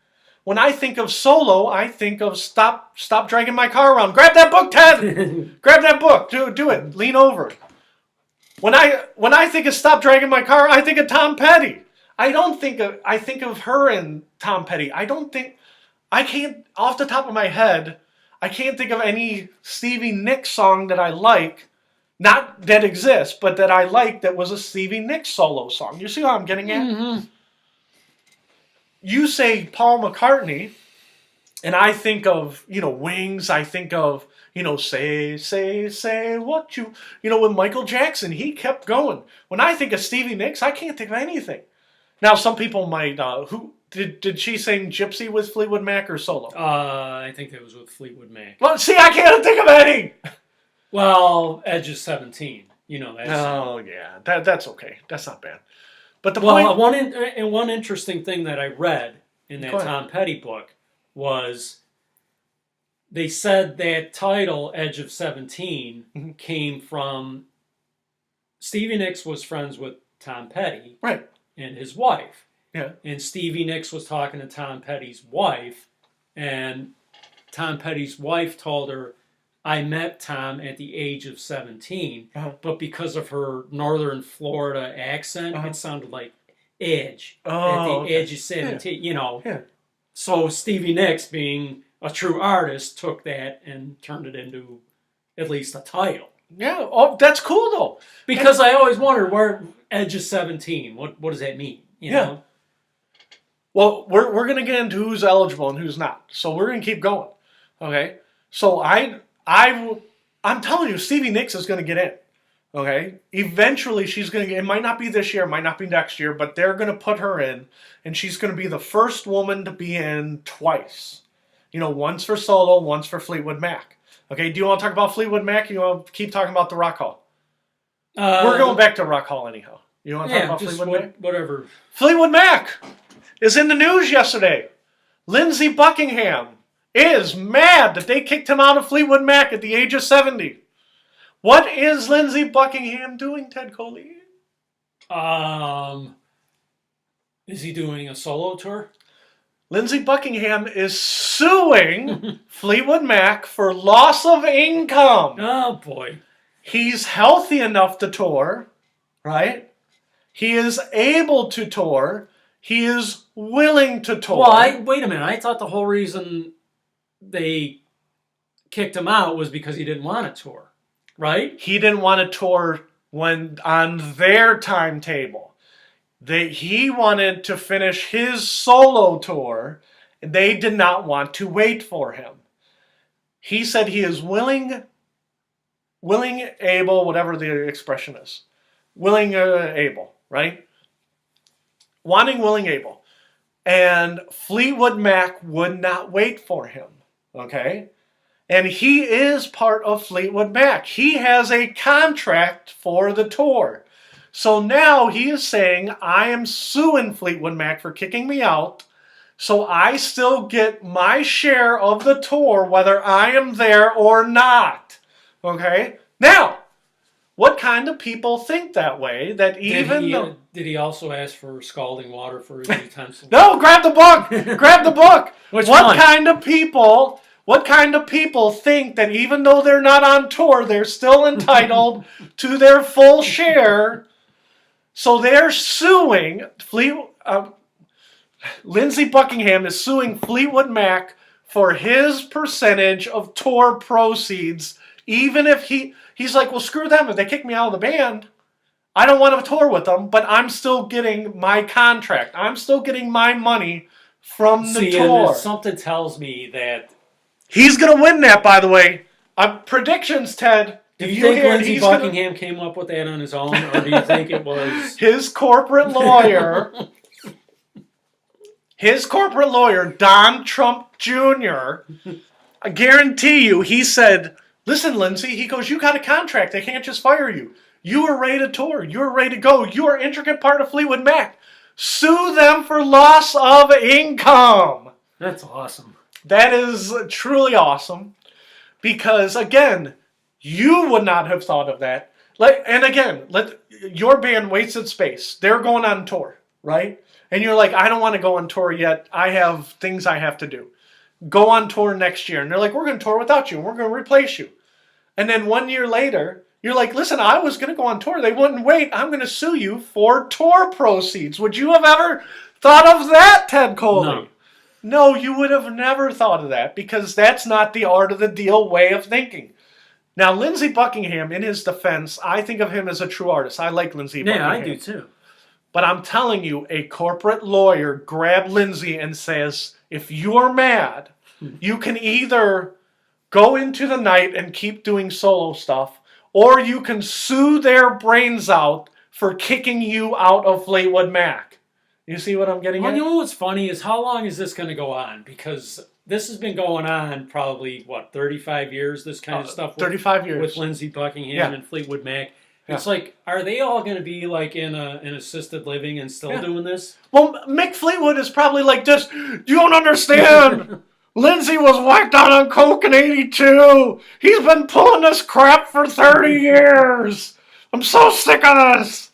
A: When I think of solo, I think of Stop Dragging My Car Around. Grab that book, Ted! Grab that book. Do it. Lean over. When I think of Stop Dragging My Car, I think of Tom Petty. I think of her and Tom Petty. I can't, off the top of my head, I can't think of any Stevie Nicks song that I like, not that exists, but that I like that was a Stevie Nicks solo song. You see what I'm getting at?
B: Mm-hmm.
A: You say Paul McCartney, and I think of, Wings, I think of, say what you, with Michael Jackson, he kept going. When I think of Stevie Nicks, I can't think of anything. Now, some people might, did she sing Gypsy with Fleetwood Mac or solo?
B: I think it was with Fleetwood Mac.
A: Well, see, I can't think of any!
B: Well, Edge is 17. That's...
A: Oh, yeah, that's okay. That's not bad. But the point...
B: one interesting thing that I read in that Tom Petty book was they said that title, Edge of 17, came from... Stevie Nicks was friends with Tom Petty.
A: Right.
B: And his wife.
A: Yeah.
B: And Stevie Nicks was talking to Tom Petty's wife, and Tom Petty's wife told her, I met Tom at the age of 17, but because of her northern Florida accent, it sounded like Edge at the age of 17,
A: Yeah.
B: So Stevie Nicks, being a true artist, took that and turned it into at least a title.
A: Yeah, oh, that's cool though.
B: Because I always wondered where Edge is 17. What does that mean? You know?
A: Well, we're gonna get into who's eligible and who's not. So we're gonna keep going. Okay. So I'm telling you, Stevie Nicks is gonna get in. Okay. Eventually, she's gonna get. It might not be this year, it might not be next year, but they're gonna put her in, and she's gonna be the first woman to be in twice. Once for solo, once for Fleetwood Mac. Okay, do you want to talk about Fleetwood Mac or you want to keep talking about the Rock Hall? We're going back to Rock Hall anyhow. You want to talk about Fleetwood Mac?
B: Whatever.
A: Fleetwood Mac is in the news yesterday. Lindsey Buckingham is mad that they kicked him out of Fleetwood Mac at the age of 70. What is Lindsey Buckingham doing, Ted Coley?
B: Is he doing a solo tour?
A: Lindsey Buckingham is suing Fleetwood Mac for loss of income.
B: Oh boy.
A: He's healthy enough to tour, right? He is able to tour. He is willing to tour.
B: Well, wait a minute. I thought the whole reason they kicked him out was because he didn't want to tour, right?
A: He didn't want to tour when on their timetable. He wanted to finish his solo tour. They did not want to wait for him. He said he is willing, able, whatever the expression is. Willing, able, right? Wanting, willing, able. And Fleetwood Mac would not wait for him, okay? And he is part of Fleetwood Mac. He has a contract for the tour. So now he is saying, I am suing Fleetwood Mac for kicking me out, so I still get my share of the tour, whether I am there or not. Okay? Now, what kind of people think that way? That even
B: did he also ask for scalding water for his utensils?
A: No, grab the book. Grab the book.
B: Which
A: what
B: one?
A: kind of people? What kind of people think that even though they're not on tour, they're still entitled to their full share? So they're suing Lindsey Buckingham is suing Fleetwood Mac for his percentage of tour proceeds, even if he's like, well, screw them. If they kick me out of the band, I don't want to tour with them, but I'm still getting my contract. I'm still getting my money from the tour.
B: And something tells me that
A: he's going to win that, by the way. Predictions, Ted.
B: Do you think Lindsey Buckingham came up with that on his own, or do you think it was
A: his corporate lawyer? His corporate lawyer, Don Trump Jr., I guarantee you, he said, listen, Lindsey, he goes, you got a contract. They can't just fire you. You are ready to tour. You are ready to go. You are an intricate part of Fleetwood Mac. Sue them for loss of income.
B: That's awesome.
A: That is truly awesome. Because, again, you would not have thought of that. And again, your band Wasted Space. They're going on tour, right? And you're like, I don't want to go on tour yet. I have things I have to do. Go on tour next year. And they're like, we're going to tour without you. And we're going to replace you. And then 1 year later, you're like, listen, I was going to go on tour. They wouldn't wait. I'm going to sue you for tour proceeds. Would you have ever thought of that, Ted Coley? No, you would have never thought of that because that's not the art of the deal way of thinking. Now, Lindsey Buckingham, in his defense, I think of him as a true artist. I like Lindsey Buckingham.
B: Yeah, I do too.
A: But I'm telling you, a corporate lawyer grabbed Lindsey and says, if you're mad, you can either go into the night and keep doing solo stuff, or you can sue their brains out for kicking you out of Fleetwood Mac. You see what I'm getting at?
B: You know what's funny is how long is this going to go on? Because this has been going on probably, 35 years, this kind of stuff?
A: 35 years.
B: With Lindsey Buckingham and Fleetwood Mac. It's like, are they all going to be like in an assisted living and still doing this?
A: Well, Mick Fleetwood is probably like this. You don't understand. Lindsey was whacked out on coke in 82. He's been pulling this crap for 30 years. I'm so sick of this.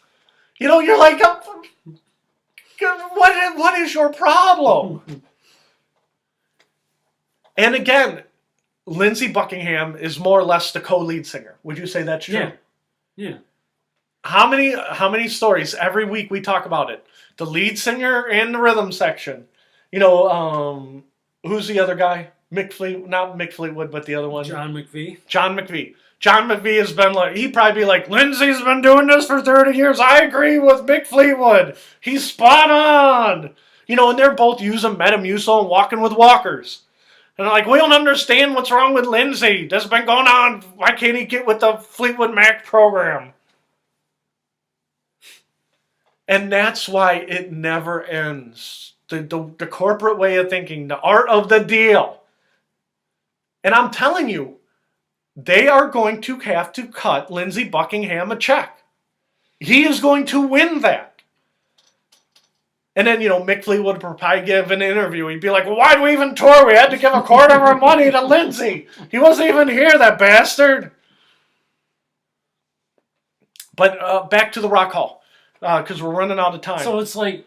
A: You know, you're like, what is your problem? And again, Lindsey Buckingham is more or less the co-lead singer. Would you say that's true?
B: Yeah.
A: How many stories every week we talk about it? The lead singer and the rhythm section. You know, who's the other guy? Not Mick Fleetwood, but the other one.
B: John McVie.
A: John McVie has been like, he'd probably be like, Lindsey's been doing this for 30 years. I agree with Mick Fleetwood. He's spot on. You know, and they're both using Metamucil and walking with walkers. And they're like, we don't understand what's wrong with Lindsey. This has been going on. Why can't he get with the Fleetwood Mac program? And that's why it never ends. The corporate way of thinking, the art of the deal. And I'm telling you, they are going to have to cut Lindsey Buckingham a check. He is going to win that. And then, you know, Mick Fleetwood would probably give an interview. He'd be like, well, why'd we even tour? We had to give a quarter of our money to Lindsey. He wasn't even here, that bastard. But back to the Rock Hall, because we're running out of time.
B: So it's like,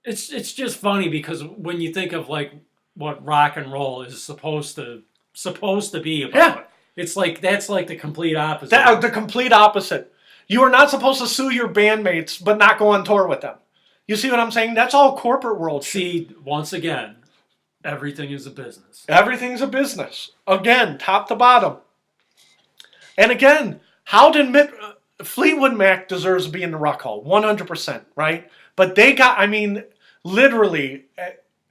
B: it's just funny because when you think of like what rock and roll is supposed to be about,
A: Yeah.
B: it's like that's like the complete opposite.
A: The complete opposite. You are not supposed to sue your bandmates, but not go on tour with them. You see what I'm saying? That's all corporate world shit.
B: See, once again, everything is a business.
A: Everything's a business. Again, top to bottom. And again, how did Fleetwood Mac deserves to be in the Rock Hall? 100%, right? But they got, I mean, literally,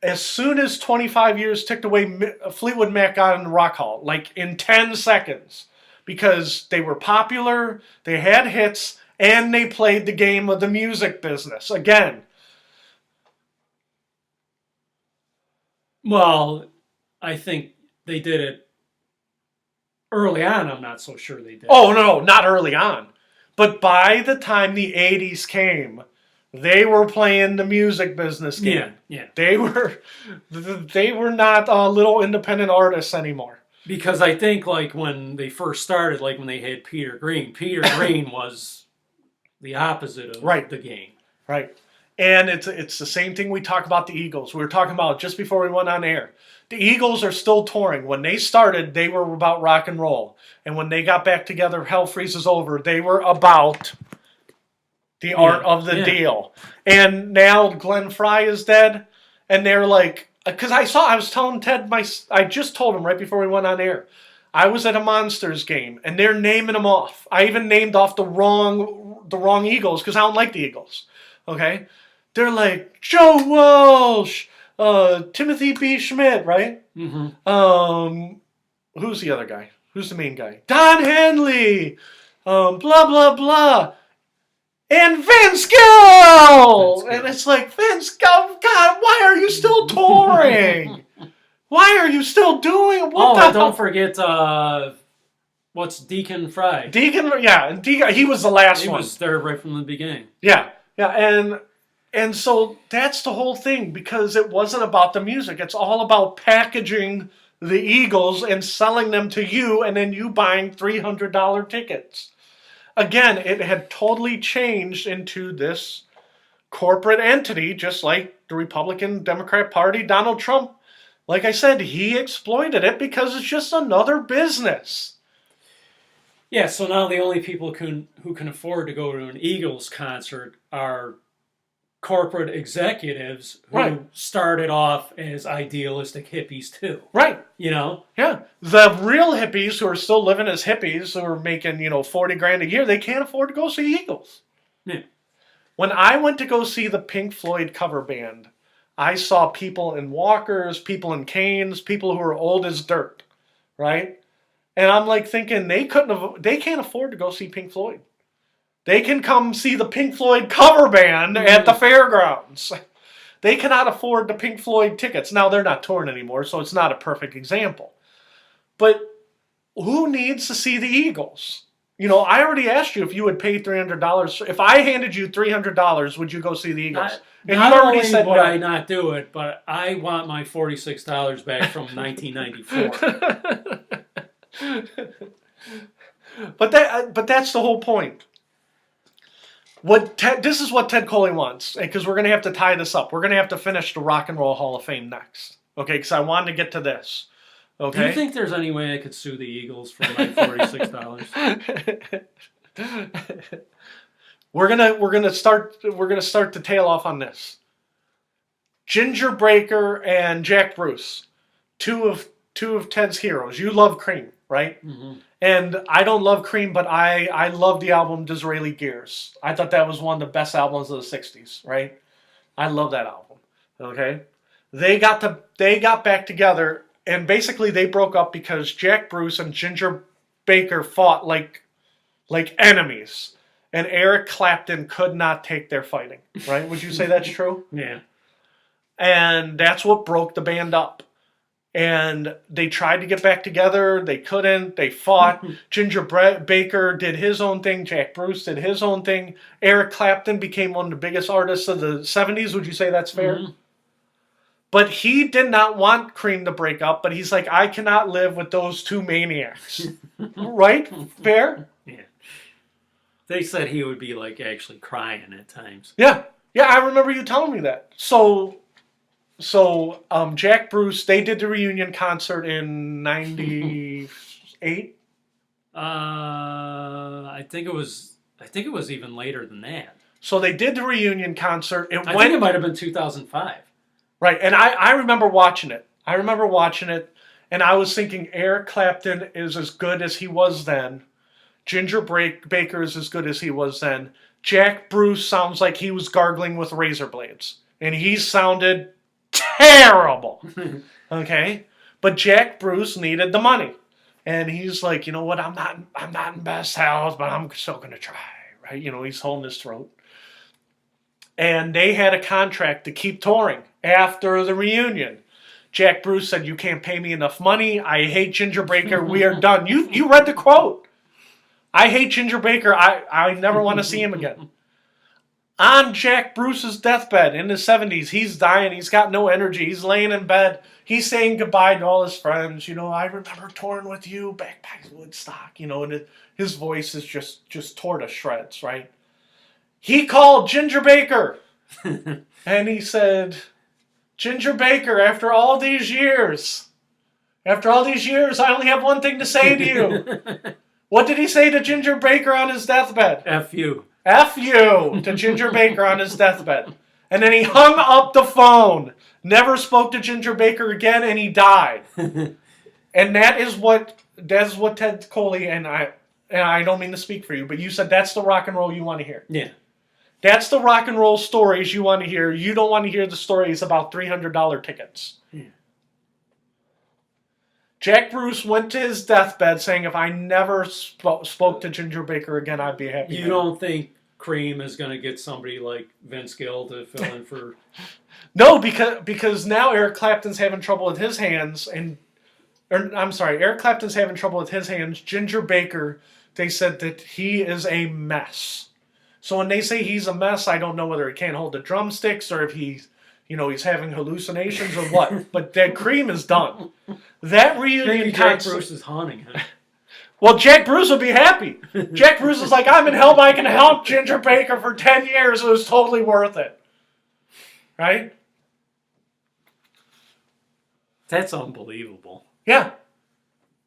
A: as soon as 25 years ticked away, Fleetwood Mac got in the Rock Hall, like in 10 seconds. Because they were popular, they had hits, and they played the game of the music business. Again.
B: Well, I think they did it early on. I'm not so sure they did.
A: Oh, no, not early on. But by the time the 80s came, they were playing the music business game.
B: Yeah.
A: They were not little independent artists anymore.
B: Because I think like when they first started, like when they had Peter Green was the opposite of the game.
A: Right. And it's the same thing we talk about the Eagles. We were talking about just before we went on air. The Eagles are still touring. When they started, they were about rock and roll. And when they got back together, Hell Freezes Over, they were about the art of the deal. And now Glenn Fry is dead. And they're like, because I was telling Ted, I just told him right before we went on air. I was at a Monsters game, and they're naming them off. I even named off the wrong Eagles, because I don't like the Eagles. Okay? They're like, Joe Walsh, Timothy B. Schmidt, right?
B: Mm-hmm.
A: Who's the other guy? Who's the main guy? Don Henley, blah, blah, blah. And Vince Gill! And it's like, Vince Gill, God, why are you still touring? Why are you still doing what?
B: Don't forget, what's Deacon Fry?
A: Deacon, he was the last one.
B: He was there right from the beginning.
A: Yeah, and so that's the whole thing, because it wasn't about the music. It's all about packaging the Eagles and selling them to you, and then you buying $300 tickets. Again, it had totally changed into this corporate entity, just like the Republican Democrat Party. Donald Trump, like I said, he exploited it because it's just another business.
B: Yeah, so now the only people who can afford to go to an Eagles concert are corporate executives who started off as idealistic hippies too.
A: Right.
B: You know?
A: Yeah. The real hippies who are still living as hippies, who are making, $40,000 a year, they can't afford to go see Eagles.
B: Yeah.
A: When I went to go see the Pink Floyd cover band, I saw people in walkers, people in canes, people who are old as dirt, right? And I'm like thinking they can't afford to go see Pink Floyd. They can come see the Pink Floyd cover band at the fairgrounds. They cannot afford the Pink Floyd tickets. Now, they're not touring anymore, so it's not a perfect example. But who needs to see the Eagles? I already asked you if you would pay $300. If I handed you $300, would you go see the Eagles?
B: Not only would I not do it, but I want my $46 back from 1994.
A: But that's the whole point. This is what Ted Coley wants, because we're going to have to tie this up. We're going to have to finish the Rock and Roll Hall of Fame next, okay? Because I wanted to get to this, okay?
B: Do you think there's any way I could sue the Eagles for my $46?
A: We're gonna start to tail off on this. Ginger Baker and Jack Bruce, two of Ted's heroes. You love Cream, right?
B: Mm-hmm.
A: And I don't love Cream, but I love the album Disraeli Gears. I thought that was one of the best albums of the 60s, right? I love that album, okay? They got back together, and basically they broke up because Jack Bruce and Ginger Baker fought like enemies. And Eric Clapton could not take their fighting, right? Would you say that's true?
B: Yeah.
A: And that's what broke the band up. And they tried to get back together. They couldn't. They fought. Ginger Baker did his own thing. Jack Bruce did his own thing. Eric Clapton became one of the biggest artists of the 70s. Would you say that's fair? Mm-hmm. But he did not want Cream to break up. But he's like, I cannot live with those two maniacs. Right? Fair?
B: Yeah. They said he would be like actually crying at times.
A: Yeah. Yeah, I remember you telling me that. So, Jack Bruce, they did the reunion concert in '98.
B: I think it was. I think it was even later than that.
A: So they did the reunion concert.
B: I think it might have been 2005.
A: Right, and I remember watching it. I remember watching it, and I was thinking Eric Clapton is as good as he was then. Ginger Baker is as good as he was then. Jack Bruce sounds like he was gargling with razor blades, and he sounded terrible. Okay, but Jack Bruce needed the money, and he's like, you know what? I'm not in best health, but I'm still gonna try. Right? You know, he's holding his throat. And they had a contract to keep touring after the reunion. Jack Bruce said, "You can't pay me enough money. I hate Ginger Baker. We are done." You read the quote. I hate Ginger Baker. I never want to see him again. On Jack Bruce's deathbed in his 70s, he's dying. He's got no energy. He's laying in bed. He's saying goodbye to all his friends. You know, I remember touring with you back by Woodstock. You know, and his voice is just tore to shreds, right? He called Ginger Baker. And he said, "Ginger Baker, after all these years, I only have one thing to say to you." What did he say to Ginger Baker on his deathbed?
B: F you.
A: F you to Ginger Baker on his deathbed. And then he hung up the phone, never spoke to Ginger Baker again, and he died. And that's what Ted Coley and I don't mean to speak for you, but you said that's the rock and roll you want to hear.
B: Yeah.
A: That's the rock and roll stories you want to hear. You don't want to hear the stories about $300 tickets.
B: Yeah.
A: Jack Bruce went to his deathbed saying, "If I never spoke to Ginger Baker again, I'd be happy."
B: You don't think Cream is going to get somebody like Vince Gill to fill in for?
A: No, because now Eric Clapton's having trouble with his hands, Eric Clapton's having trouble with his hands. Ginger Baker, they said that he is a mess. So when they say he's a mess, I don't know whether he can't hold the drumsticks or if he's having hallucinations or what. But that Cream is done. That reunion
B: Jack Bruce is haunting him.
A: Well, Jack Bruce would be happy. Jack Bruce is like, "I'm in help. I can help Ginger Baker for 10 years. It was totally worth it." Right?
B: That's unbelievable.
A: Yeah.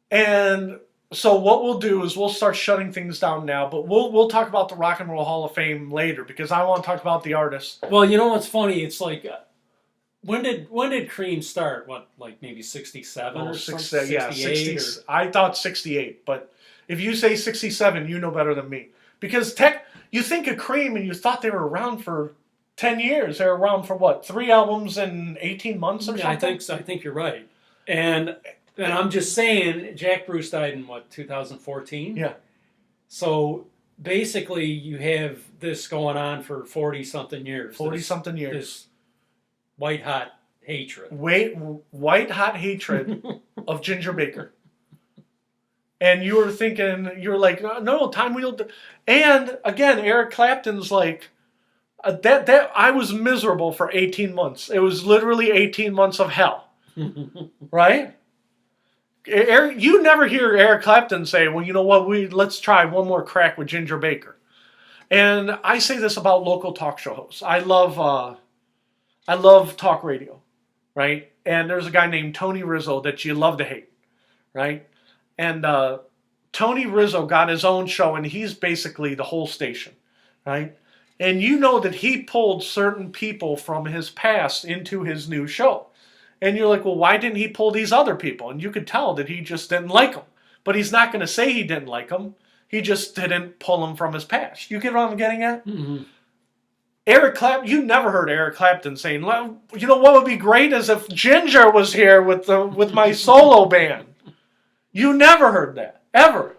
A: And so what we'll do is we'll start shutting things down now, but we'll talk about the Rock and Roll Hall of Fame later because I want to talk about the artists.
B: Well, you know what's funny? It's like, when did Cream start? What, like maybe 67 or something?
A: Yeah, 60. I thought 68, but if you say 67, you know better than me. Because you think of Cream and you thought they were around for 10 years. They were around for what, 3 albums in 18 months or something?
B: I think so. I think you're right. And I'm just saying, Jack Bruce died in what, 2014?
A: Yeah.
B: So basically, you have this going on for 40-something years.
A: 40-something years.
B: This white-hot hatred.
A: White-hot hatred of Ginger Baker. And you were like, "No, time wheel." And again, Eric Clapton's like, that I was miserable for 18 months. It was literally 18 months of hell. Right? You never hear Eric Clapton say, "Well, you know what, let's try one more crack with Ginger Baker." And I say this about local talk show hosts. I love talk radio, right? And there's a guy named Tony Rizzo that you love to hate, right? And Tony Rizzo got his own show, and he's basically the whole station, right? And you know that he pulled certain people from his past into his new show. And you're like, "Well, why didn't he pull these other people?" And you could tell that he just didn't like them. But he's not going to say he didn't like them. He just didn't pull them from his past. You get what I'm getting at?
B: Mm-hmm.
A: Eric Clapton, you never heard Eric Clapton saying, "You know what would be great is if Ginger was here with my solo band." You never heard that, ever.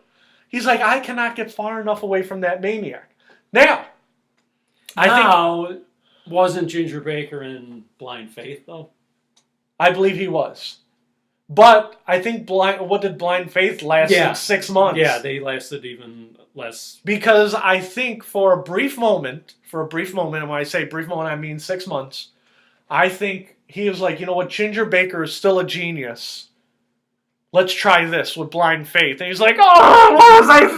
A: He's like, "I cannot get far enough away from that maniac." Now,
B: wasn't Ginger Baker in Blind Faith, though?
A: I believe he was. But I think what did Blind Faith last?
B: Yeah.
A: 6 months?
B: Yeah, they lasted even less.
A: Because I think for a brief moment, and when I say brief moment, I mean 6 months, I think he was like, "You know what, Ginger Baker is still a genius. Let's try this with Blind Faith." And he's like, "Oh, what was I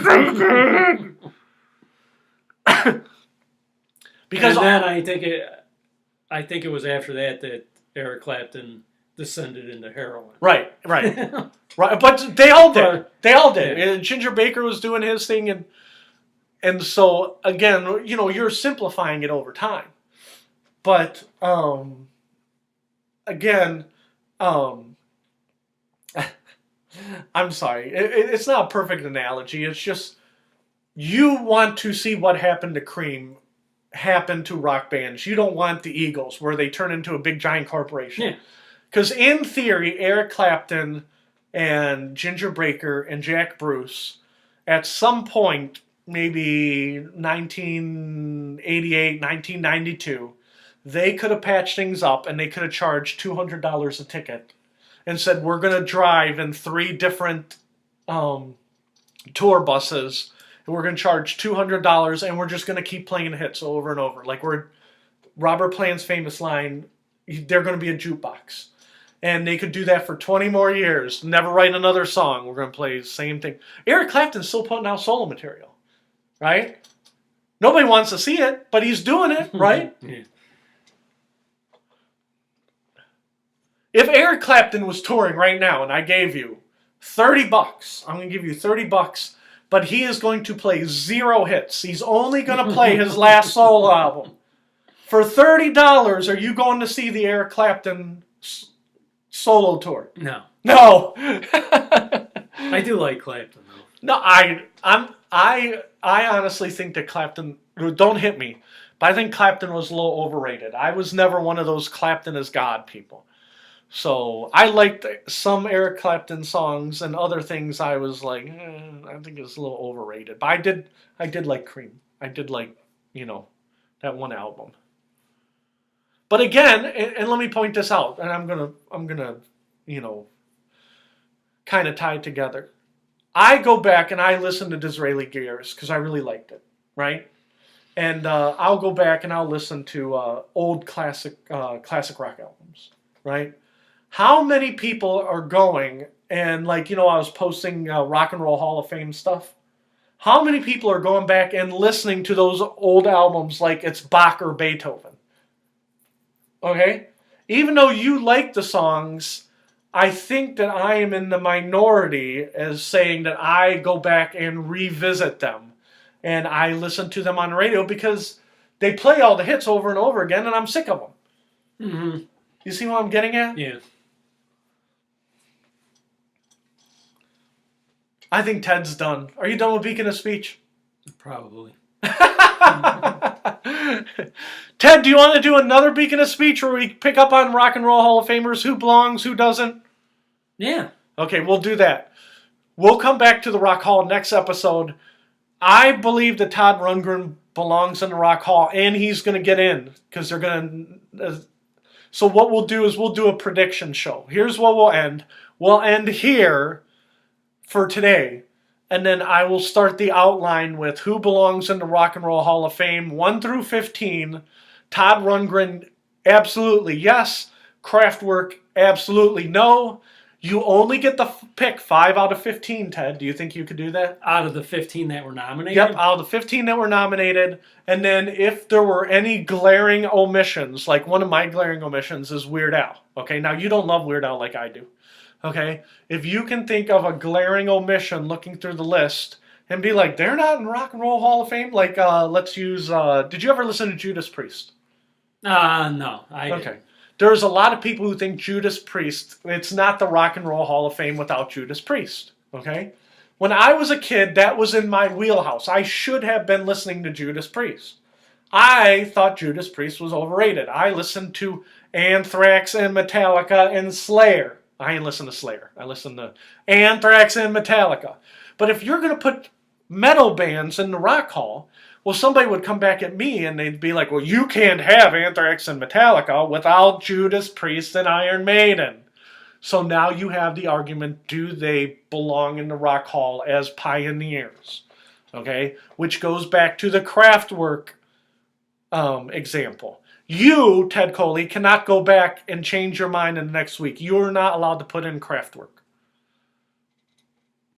A: thinking?" Because
B: and then I think it was after that Eric Clapton descended into heroin.
A: right. Right, but they all did. They all did.
B: Yeah.
A: And Ginger Baker was doing his thing, and so again, you're simplifying it over time. But again, I'm sorry, it's not a perfect analogy. It's just you want to see what happened to Cream happen to rock bands. You don't want the Eagles where they turn into a big giant corporation.
B: Yeah.
A: Because in theory, Eric Clapton and Ginger Baker and Jack Bruce, at some point, maybe 1988, 1992, they could have patched things up and they could have charged $200 a ticket and said, we're going to drive in 3 different tour buses and we're going to charge $200 and we're just going to keep playing hits over and over. Like Robert Plant's famous line, they're going to be a jukebox. And they could do that for 20 more years. Never write another song. We're going to play the same thing. Eric Clapton's still putting out solo material, right? Nobody wants to see it, but he's doing it, right?
B: Yeah.
A: If Eric Clapton was touring right now and I gave you $30, I'm going to give you $30, but he is going to play 0 hits. He's only going to play his last solo album. For $30, are you going to see the Eric Clapton solo tour?
B: No.
A: No.
B: I do like Clapton though.
A: No, I honestly think that Clapton, don't hit me, but I think Clapton was a little overrated. I was never one of those Clapton is God people. So I liked some Eric Clapton songs and other things. I was like, I think it's a little overrated. But I did like Cream. I did like, that one album. But again, and let me point this out, and I'm gonna, kind of tie it together. I go back and I listen to Disraeli Gears because I really liked it, right? And I'll go back and I'll listen to old classic rock albums, right? How many people are going and I was posting Rock and Roll Hall of Fame stuff. How many people are going back and listening to those old albums like it's Bach or Beethoven? Okay? Even though you like the songs, I think that I am in the minority as saying that I go back and revisit them. And I listen to them on the radio because they play all the hits over and over again and I'm sick of them.
B: Mm-hmm.
A: You see what I'm getting at?
B: Yeah.
A: I think Ted's done. Are you done with Beacon of Speech?
B: Probably.
A: Ted, do you want to do another Beacon of Speech where we pick up on Rock and Roll Hall of Famers, who belongs, who doesn't?
B: Yeah.
A: Okay, we'll do that. We'll come back to the Rock Hall next episode. I believe that Todd Rundgren belongs in the Rock Hall, and he's going to get in because they're going to... So what we'll do is we'll do a prediction show. Here's what we'll end. We'll end here for today. And then I will start the outline with who belongs in the Rock and Roll Hall of Fame, 1 through 15. Todd Rundgren, absolutely yes. Kraftwerk, absolutely no. You only get the pick 5 out of 15, Ted. Do you think you could do that?
B: Out of the 15 that were nominated?
A: Yep, out of the 15 that were nominated. And then if there were any glaring omissions, like one of my glaring omissions is Weird Al. Okay, now you don't love Weird Al like I do. Okay, if you can think of a glaring omission looking through the list and be like, they're not in Rock and Roll Hall of Fame, like let's use, did you ever listen to Judas Priest?
B: No, I didn't.
A: Okay. There's a lot of people who think Judas Priest, it's not the Rock and Roll Hall of Fame without Judas Priest. Okay? When I was a kid, that was in my wheelhouse. I should have been listening to Judas Priest. I thought Judas Priest was overrated. I listened to Anthrax and Metallica and Slayer. I ain't listen to Slayer. I listen to Anthrax and Metallica. But if you're going to put metal bands in the Rock Hall, well, somebody would come back at me and they'd be like, well, you can't have Anthrax and Metallica without Judas Priest and Iron Maiden. So now you have the argument, do they belong in the Rock Hall as pioneers? Okay? Which goes back to the Kraftwerk example. You, Ted Coley, cannot go back and change your mind in the next week. You're not allowed to put in Kraftwerk.